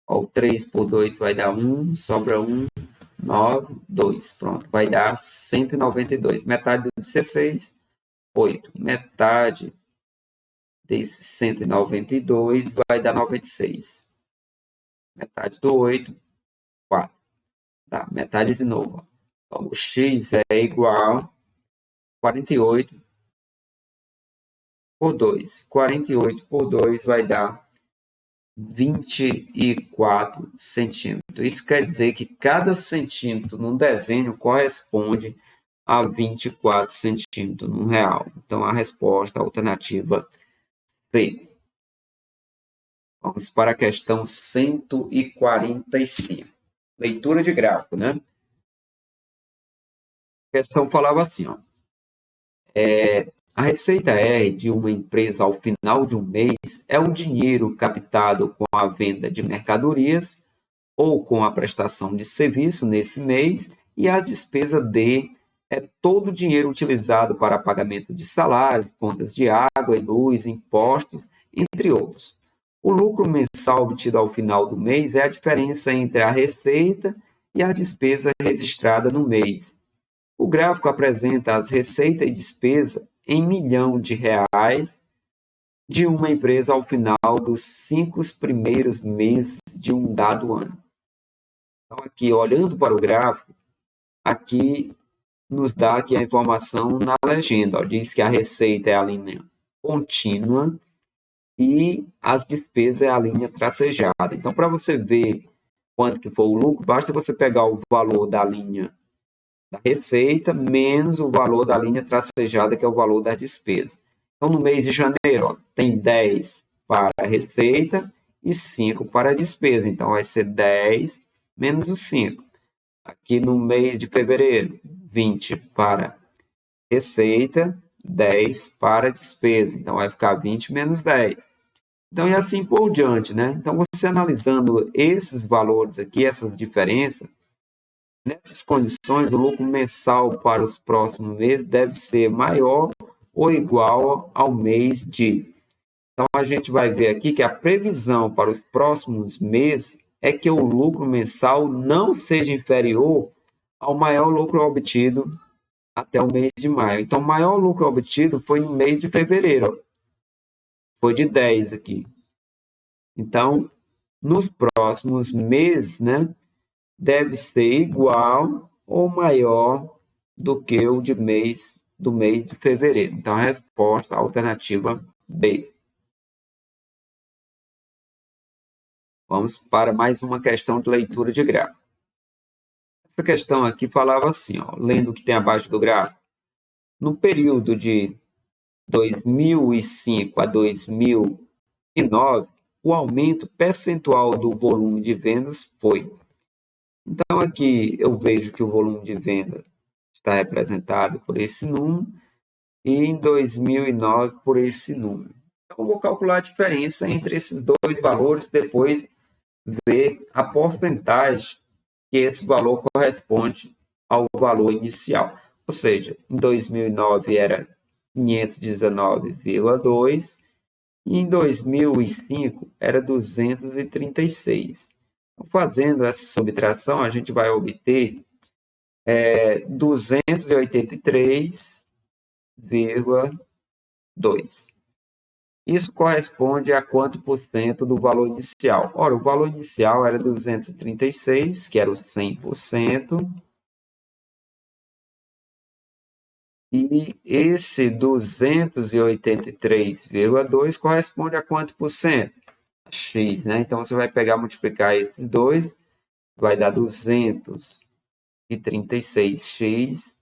Ó, o 3 por 2 vai dar 1, sobra 1, 9, 2. Pronto, vai dar 192. Metade do 16, 8. Metade desse 192 vai dar 96. Metade do 8, 4. Tá, metade de novo. Então, o x é igual a 48 por 2. 48 por 2 vai dar 24 centímetros. Isso quer dizer que cada centímetro no desenho corresponde a 24 centímetros no real. Então, a resposta, a alternativa C. Vamos para a questão 145. Leitura de gráfico, né? A questão falava assim, ó. A receita R de uma empresa ao final de um mês é o dinheiro captado com a venda de mercadorias ou com a prestação de serviço nesse mês, e as despesas D é todo o dinheiro utilizado para pagamento de salários, contas de água e luz, impostos, entre outros. O lucro mensal obtido ao final do mês é a diferença entre a receita e a despesa registrada no mês. O gráfico apresenta as receitas e despesas em milhão de reais de uma empresa ao final dos 5 primeiros meses de um dado ano. Então, aqui, olhando para o gráfico, aqui nos dá aqui a informação na legenda. Ó, diz que a receita é a linha contínua e as despesas é a linha tracejada. Então, para você ver quanto que foi o lucro, basta você pegar o valor da linha da receita menos o valor da linha tracejada, que é o valor das despesas. Então, no mês de janeiro, ó, tem 10 para a receita e 5 para a despesa. Então, vai ser 10 menos os 5. Aqui no mês de fevereiro, 20 para receita, 10 para despesa. Então, vai ficar 20 menos 10. Então, e assim por diante, né? Então, você analisando esses valores aqui, essas diferenças, nessas condições, o lucro mensal para os próximos meses deve ser maior ou igual ao mês de. Então, a gente vai ver aqui que a previsão para os próximos meses é que o lucro mensal não seja inferior ao maior lucro obtido até o mês de maio. Então, o maior lucro obtido foi no mês de fevereiro. Foi de 10 aqui. Então, nos próximos meses, né, deve ser igual ou maior do que o do mês de fevereiro. Então, a resposta, a alternativa B. Vamos para mais uma questão de leitura de gráfico. Essa questão aqui falava assim, ó, lendo o que tem abaixo do gráfico. No período de 2005 a 2009, o aumento percentual do volume de vendas foi. Então, aqui eu vejo que o volume de venda está representado por esse número e em 2009 por esse número. Então, eu vou calcular a diferença entre esses dois valores, depois ver a porcentagem que esse valor corresponde ao valor inicial. Ou seja, em 2009 era 519,2 e em 2005 era 236. Então, fazendo essa subtração, a gente vai obter 283,2. Isso corresponde a quanto por cento do valor inicial? Ora, o valor inicial era 236, que era o 100%, E esse 283,2 corresponde a quanto por cento? X, né? Então, você vai pegar, multiplicar esses dois, vai dar 236x,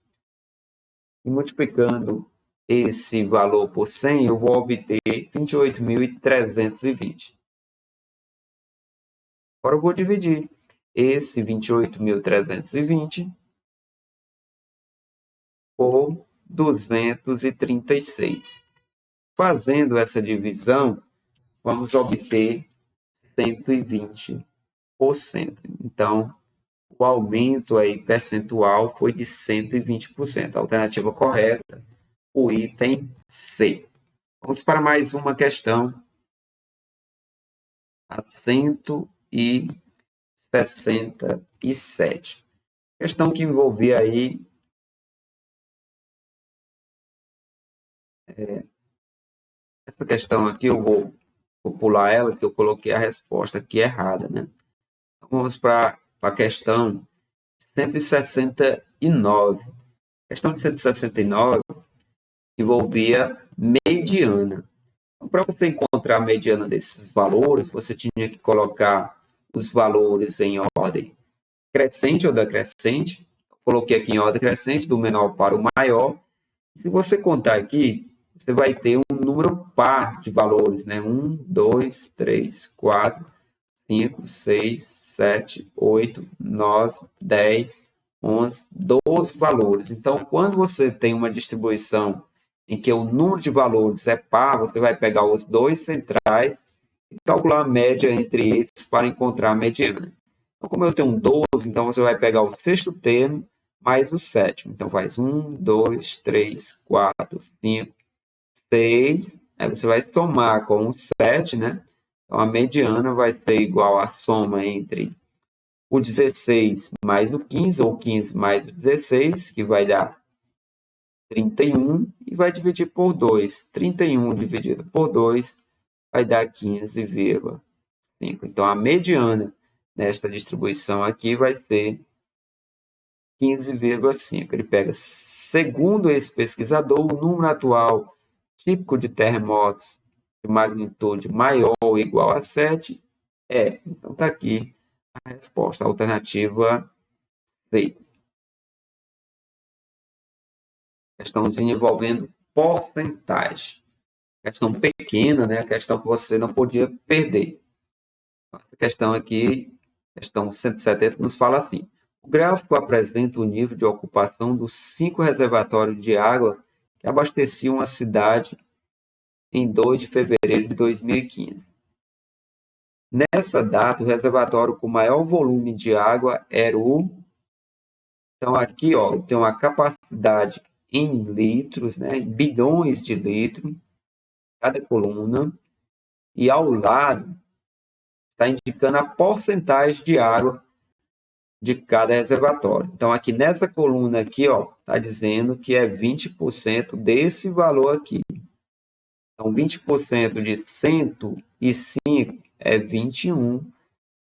e multiplicando esse valor por 100, eu vou obter 28.320. Agora eu vou dividir esse 28.320 por 236. Fazendo essa divisão, vamos obter 120%. Então, o aumento aí percentual foi de 120%. A alternativa correta, o item C. Vamos para mais uma questão. A 167. Questão que envolvia aí essa questão aqui, eu vou pular ela, que eu coloquei a resposta aqui errada, né? Então, vamos para a questão 169. A questão de 169 envolvia mediana. Então, para você encontrar a mediana desses valores, você tinha que colocar os valores em ordem crescente ou decrescente. Coloquei aqui em ordem crescente, do menor para o maior. Se você contar aqui, você vai ter um número par de valores, né? 1, 2, 3, 4, 5, 6, 7, 8, 9, 10, 11, 12 valores. Então, quando você tem uma distribuição em que o número de valores é par, você vai pegar os dois centrais e calcular a média entre eles para encontrar a mediana. Então, como eu tenho 12, então você vai pegar o sexto termo mais o sétimo. Então, faz 1, 2, 3, 4, 5, 6. Aí você vai somar com o 7, né? Então, a mediana vai ser igual à soma entre o 16 mais o 15, ou 15 mais o 16, que vai dar 31, e vai dividir por 2. 31 dividido por 2 vai dar 15,5. Então, a mediana nesta distribuição aqui vai ser 15,5. Ele pega, segundo esse pesquisador, o número atual típico de terremotos de magnitude maior ou igual a 7 é. Então, está aqui a resposta, a alternativa C. Questãozinha envolvendo porcentagem. Questão pequena, né? A questão que você não podia perder. Essa questão aqui, questão 170, nos fala assim. O gráfico apresenta o nível de ocupação dos 5 reservatórios de água que abasteciam a cidade em 2 de fevereiro de 2015. Nessa data, o reservatório com maior volume de água era o... Então, aqui ó, tem uma capacidade em litros, né, bilhões de litros, cada coluna, e ao lado está indicando a porcentagem de água de cada reservatório. Então, aqui nessa coluna aqui, ó, está dizendo que é 20% desse valor aqui. Então, 20% de 105 é 21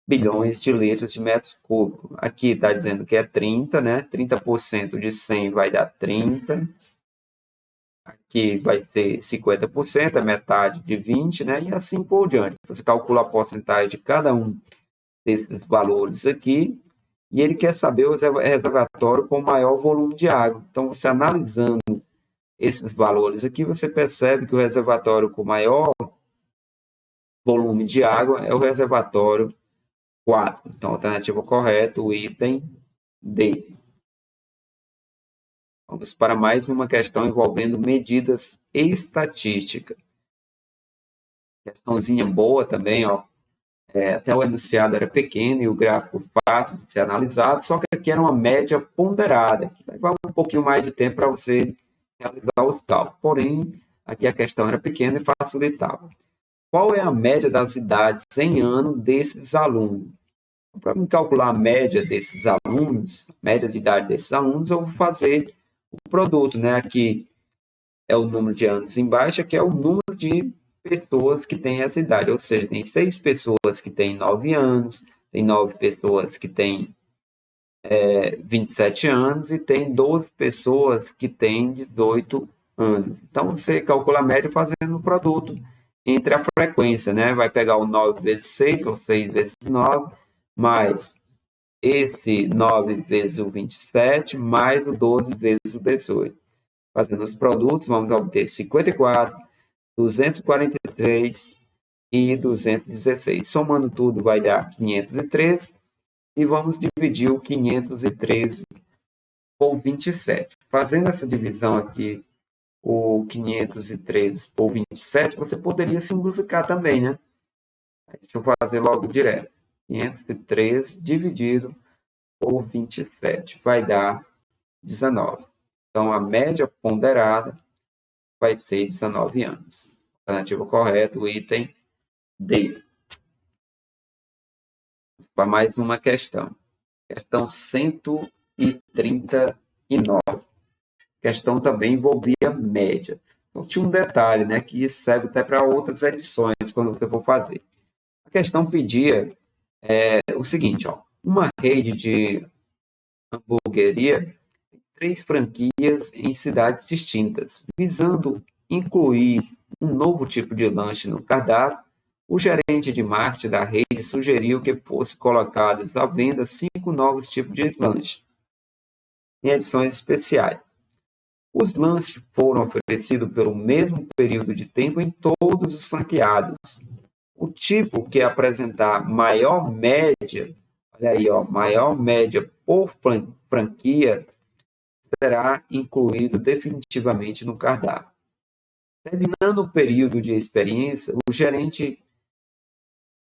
bilhões de litros de metros cúbicos. Aqui está dizendo que é 30, né? 30% de 100 vai dar 30. Aqui vai ser 50%, a metade de 20, né? E assim por diante. Você calcula a porcentagem de cada um desses valores aqui, e ele quer saber o reservatório com maior volume de água. Então, você analisando esses valores aqui, você percebe que o reservatório com maior volume de água é o reservatório 4. Então, a alternativa correta, o item D. Vamos para mais uma questão envolvendo medidas estatísticas. Questãozinha boa também, ó. Até o enunciado era pequeno e o gráfico fácil de ser analisado, só que aqui era uma média ponderada, que levava um pouquinho mais de tempo para você realizar os cálculos. Porém, aqui a questão era pequena e facilitava. Qual é a média das idades em ano desses alunos? Para me calcular a média desses alunos, média de idade desses alunos, eu vou fazer o produto, né? Aqui é o número de anos embaixo, aqui é o número de pessoas que têm essa idade, ou seja, tem 6 pessoas que têm 9 anos, tem 9 pessoas que têm 27 anos e tem 12 pessoas que têm 18 anos. Então, você calcula a média fazendo o produto entre a frequência, né? Vai pegar o 9 vezes 6, ou 6 vezes 9, mais esse 9 vezes o 27, mais o 12 vezes o 18. Fazendo os produtos, vamos obter 54, 243 e 216. Somando tudo, vai dar 513. E vamos dividir o 513 por 27. Fazendo essa divisão aqui, o 513 por 27, você poderia simplificar também, né? Deixa eu fazer logo direto. 513 dividido por 27 vai dar 19. Então, a média ponderada vai ser 19 anos. Alternativa correta, o item D. Para mais uma questão. Questão 139. Questão também envolvia média. Então, tinha um detalhe, né, que isso serve até para outras edições, quando você for fazer. A questão pedia o seguinte, ó, uma rede de hamburgueria tem 3 franquias em cidades distintas. Visando incluir um novo tipo de lanche no cardápio, o gerente de marketing da rede sugeriu que fosse colocados à venda 5 novos tipos de lanche em edições especiais. Os lanches foram oferecidos pelo mesmo período de tempo em todos os franqueados. O tipo que apresentar maior média, olha aí, ó, maior média por franquia, será incluído definitivamente no cardápio. Terminando o período de experiência, o gerente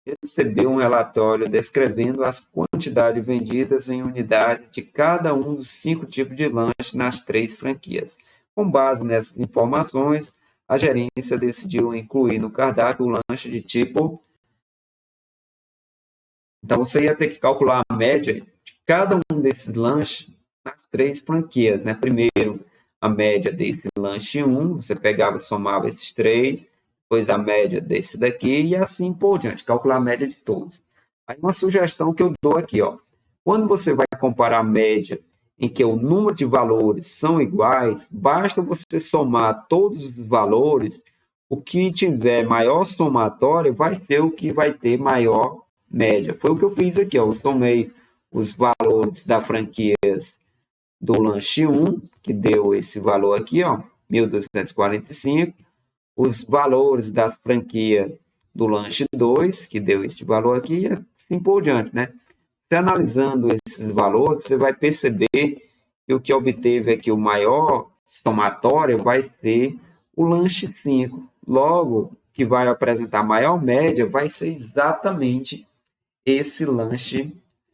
recebeu um relatório descrevendo as quantidades vendidas em unidades de cada um dos 5 tipos de lanche nas 3 franquias. Com base nessas informações, a gerência decidiu incluir no cardápio o lanche de tipo. Então, você ia ter que calcular a média de cada um desses lanches nas 3 franquias, né? Primeiro, a média desse lanche 1, você pegava e somava esses 3, depois a média desse daqui e assim por diante, calcular a média de todos. Aí uma sugestão que eu dou aqui, ó, quando você vai comparar a média em que o número de valores são iguais, basta você somar todos os valores, o que tiver maior somatório vai ser o que vai ter maior média. Foi o que eu fiz aqui, ó, eu somei os valores da franquias do lanche 1, que deu esse valor aqui, ó, 1.245, os valores da franquia do lanche 2, que deu esse valor aqui, e assim por diante, né? Você analisando esses valores, você vai perceber que o que obteve aqui o maior somatório vai ser o lanche 5. Logo, que vai apresentar maior média vai ser exatamente esse lanche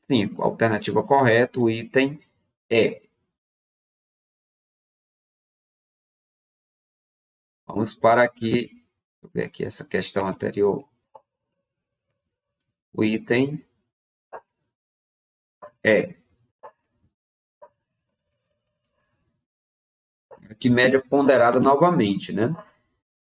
5. Alternativa correta, o item E. Vamos para aqui, vou ver aqui essa questão anterior. O item E. Aqui média ponderada novamente, né?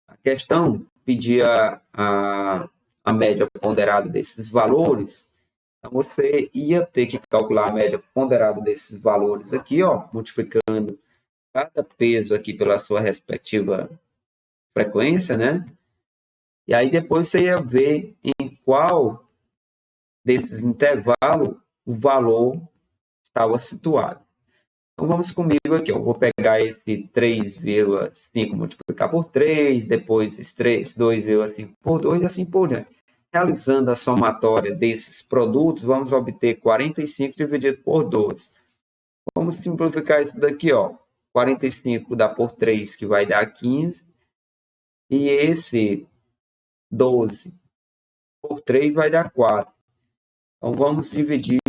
A questão pedia a média ponderada desses valores, então você ia ter que calcular a média ponderada desses valores aqui, ó, multiplicando cada peso aqui pela sua respectiva frequência, né? E aí depois você ia ver em qual desses intervalos o valor estava situado. Então vamos comigo aqui, eu vou pegar esse 3,5 multiplicar por 3, depois esse 2,5 por 2 e assim por diante. Realizando a somatória desses produtos, vamos obter 45 dividido por 12. Vamos simplificar isso daqui, ó. 45 dá por 3, que vai dar 15. E esse 12 por 3 vai dar 4. Então, vamos dividir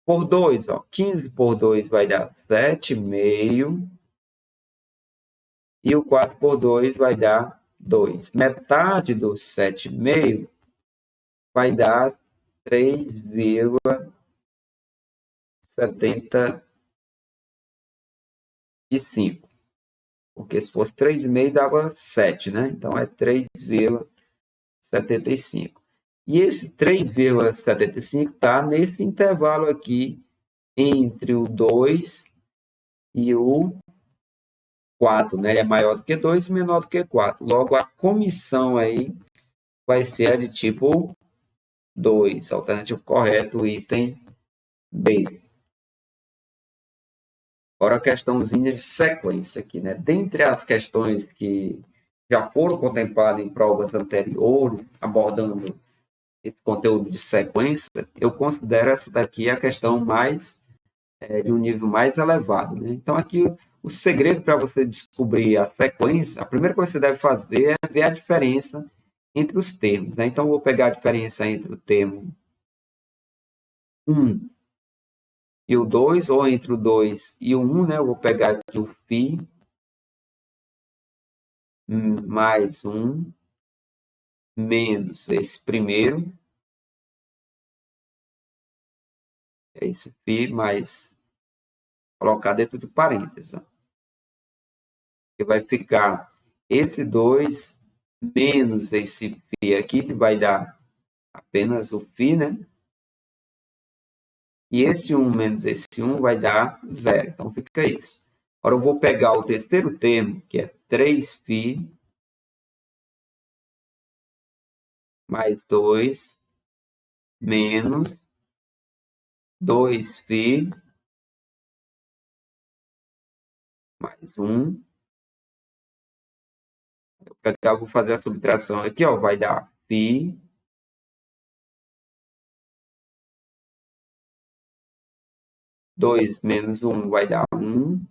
por 2. Ó. 15 por 2 vai dar 7,5. E o 4 por 2 vai dar 2. Metade dos 7,5 vai dar 3,75. Porque se fosse 3,5 dava 7, né? Então é 3,75. E esse 3,75 está nesse intervalo aqui entre o 2 e o 4, né? Ele é maior do que 2 e menor do que 4. Logo, a comissão aí vai ser a de tipo 2, alternativo correto, item B. Agora a questãozinha de sequência aqui, né? Dentre as questões que já foram contempladas em provas anteriores, abordando esse conteúdo de sequência, eu considero essa daqui a questão mais de um nível mais elevado, né? Então aqui o segredo para você descobrir a sequência, a primeira coisa que você deve fazer é ver a diferença entre os termos, né? Então eu vou pegar a diferença entre o termo 1 e o 2, ou entre o 2 e o 1, né? Eu vou pegar aqui o φ mais 1 menos esse primeiro, é esse φ mais colocar dentro de parênteses, que vai ficar esse 2 menos esse φ aqui, que vai dar apenas o φ, né? E esse 1 menos esse 1 vai dar 0. Então, fica isso. Agora, eu vou pegar o terceiro termo, que é 3φ mais 2 menos 2φ mais 1. Eu vou fazer a subtração aqui, ó, vai dar φ 2 menos 1 vai dar 1.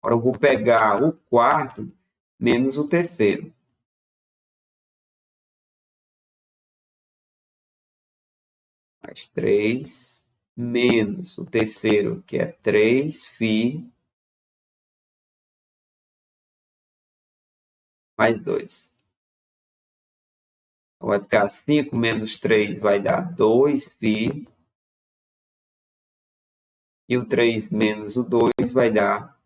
Agora eu vou pegar o quarto menos o terceiro. Mais 3 menos o terceiro, que é 3φ mais 2. Então, vai ficar 5 menos 3 vai dar 2φ. E o 3 menos o 2 vai dar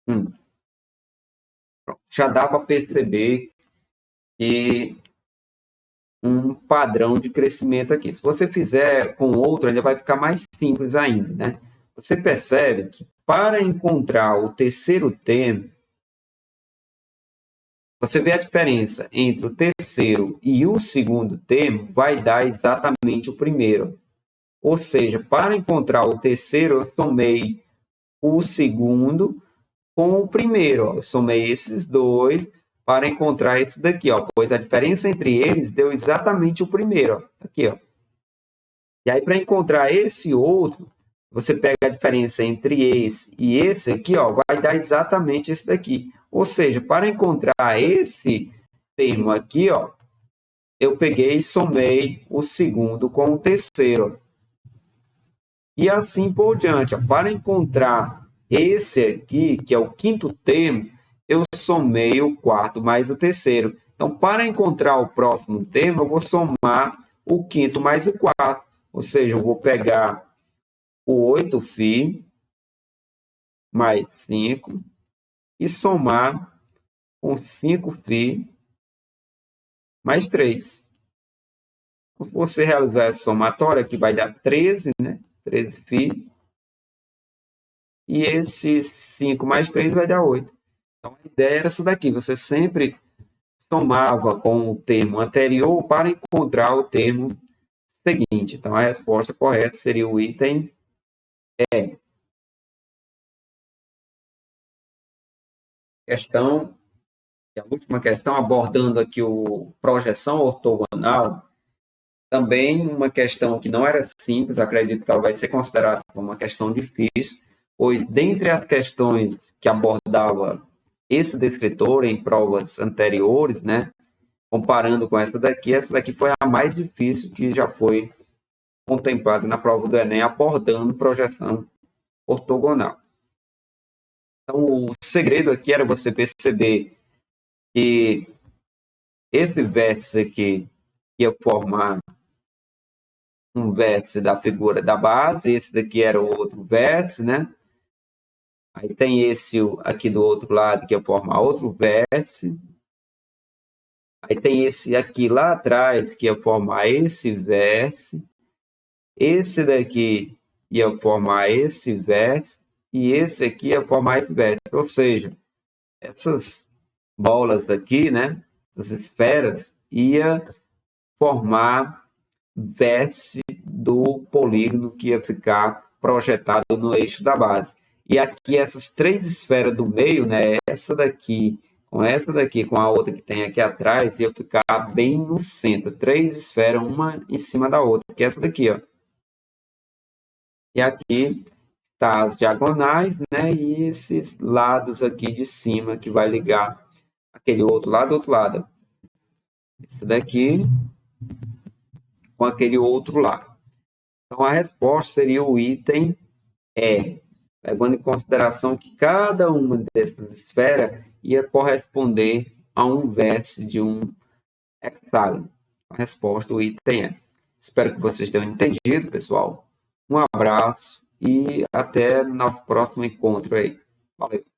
1. Pronto. Já dá para perceber que um padrão de crescimento aqui. Se você fizer com outro, ele vai ficar mais simples ainda, né? Você percebe que para encontrar o terceiro termo, você vê a diferença entre o terceiro e o segundo termo, vai dar exatamente o primeiro. Ou seja, para encontrar o terceiro, eu somei o segundo com o primeiro. Ó. Eu somei esses dois para encontrar esse daqui, ó, pois a diferença entre eles deu exatamente o primeiro. Ó. Aqui, ó. E aí, para encontrar esse outro, você pega a diferença entre esse e esse aqui, ó, vai dar exatamente esse daqui. Ou seja, para encontrar esse termo aqui, ó, eu peguei e somei o segundo com o terceiro. E assim por diante. Ó. Para encontrar esse aqui, que é o quinto termo, eu somei o quarto mais o terceiro. Então, para encontrar o próximo termo, eu vou somar o quinto mais o quarto. Ou seja, eu vou pegar o 8φ mais 5 e somar com 5φ mais 3. Se você realizar essa somatória, aqui vai dar 13, né? 13φ. E esse 5 mais 3 vai dar 8. Então, a ideia era essa daqui. Você sempre somava com o termo anterior para encontrar o termo seguinte. Então, a resposta correta seria o item E. A última questão, abordando aqui o projeção ortogonal, também uma questão que não era simples, acredito que ela vai ser considerada como uma questão difícil, pois dentre as questões que abordava esse descritor em provas anteriores, né, comparando com essa daqui foi a mais difícil que já foi contemplada na prova do Enem, abordando projeção ortogonal. Então, o segredo aqui era você perceber que esse vértice aqui ia formar um vértice da figura da base, esse daqui era o outro vértice, né? Aí tem esse aqui do outro lado que ia formar outro vértice. Aí tem esse aqui lá atrás, que ia formar esse vértice. Esse daqui ia formar esse vértice. E esse aqui ia formar esse vértice. Ou seja, essas bolas aqui, né? As esferas, ia formar vértice do polígono que ia ficar projetado no eixo da base. E aqui essas três esferas do meio, né, essa daqui, com a outra que tem aqui atrás, ia ficar bem no centro. Três esferas, uma em cima da outra, que é essa daqui, ó. E aqui tá as diagonais, né, e esses lados aqui de cima que vai ligar aquele outro lado, outro lado. Esse daqui com aquele outro lado. Então, a resposta seria o item E, levando em consideração que cada uma dessas esferas ia corresponder a um vértice de um hexágono. A resposta, o item E. Espero que vocês tenham entendido, pessoal. Um abraço e até nosso próximo encontro aí. Valeu!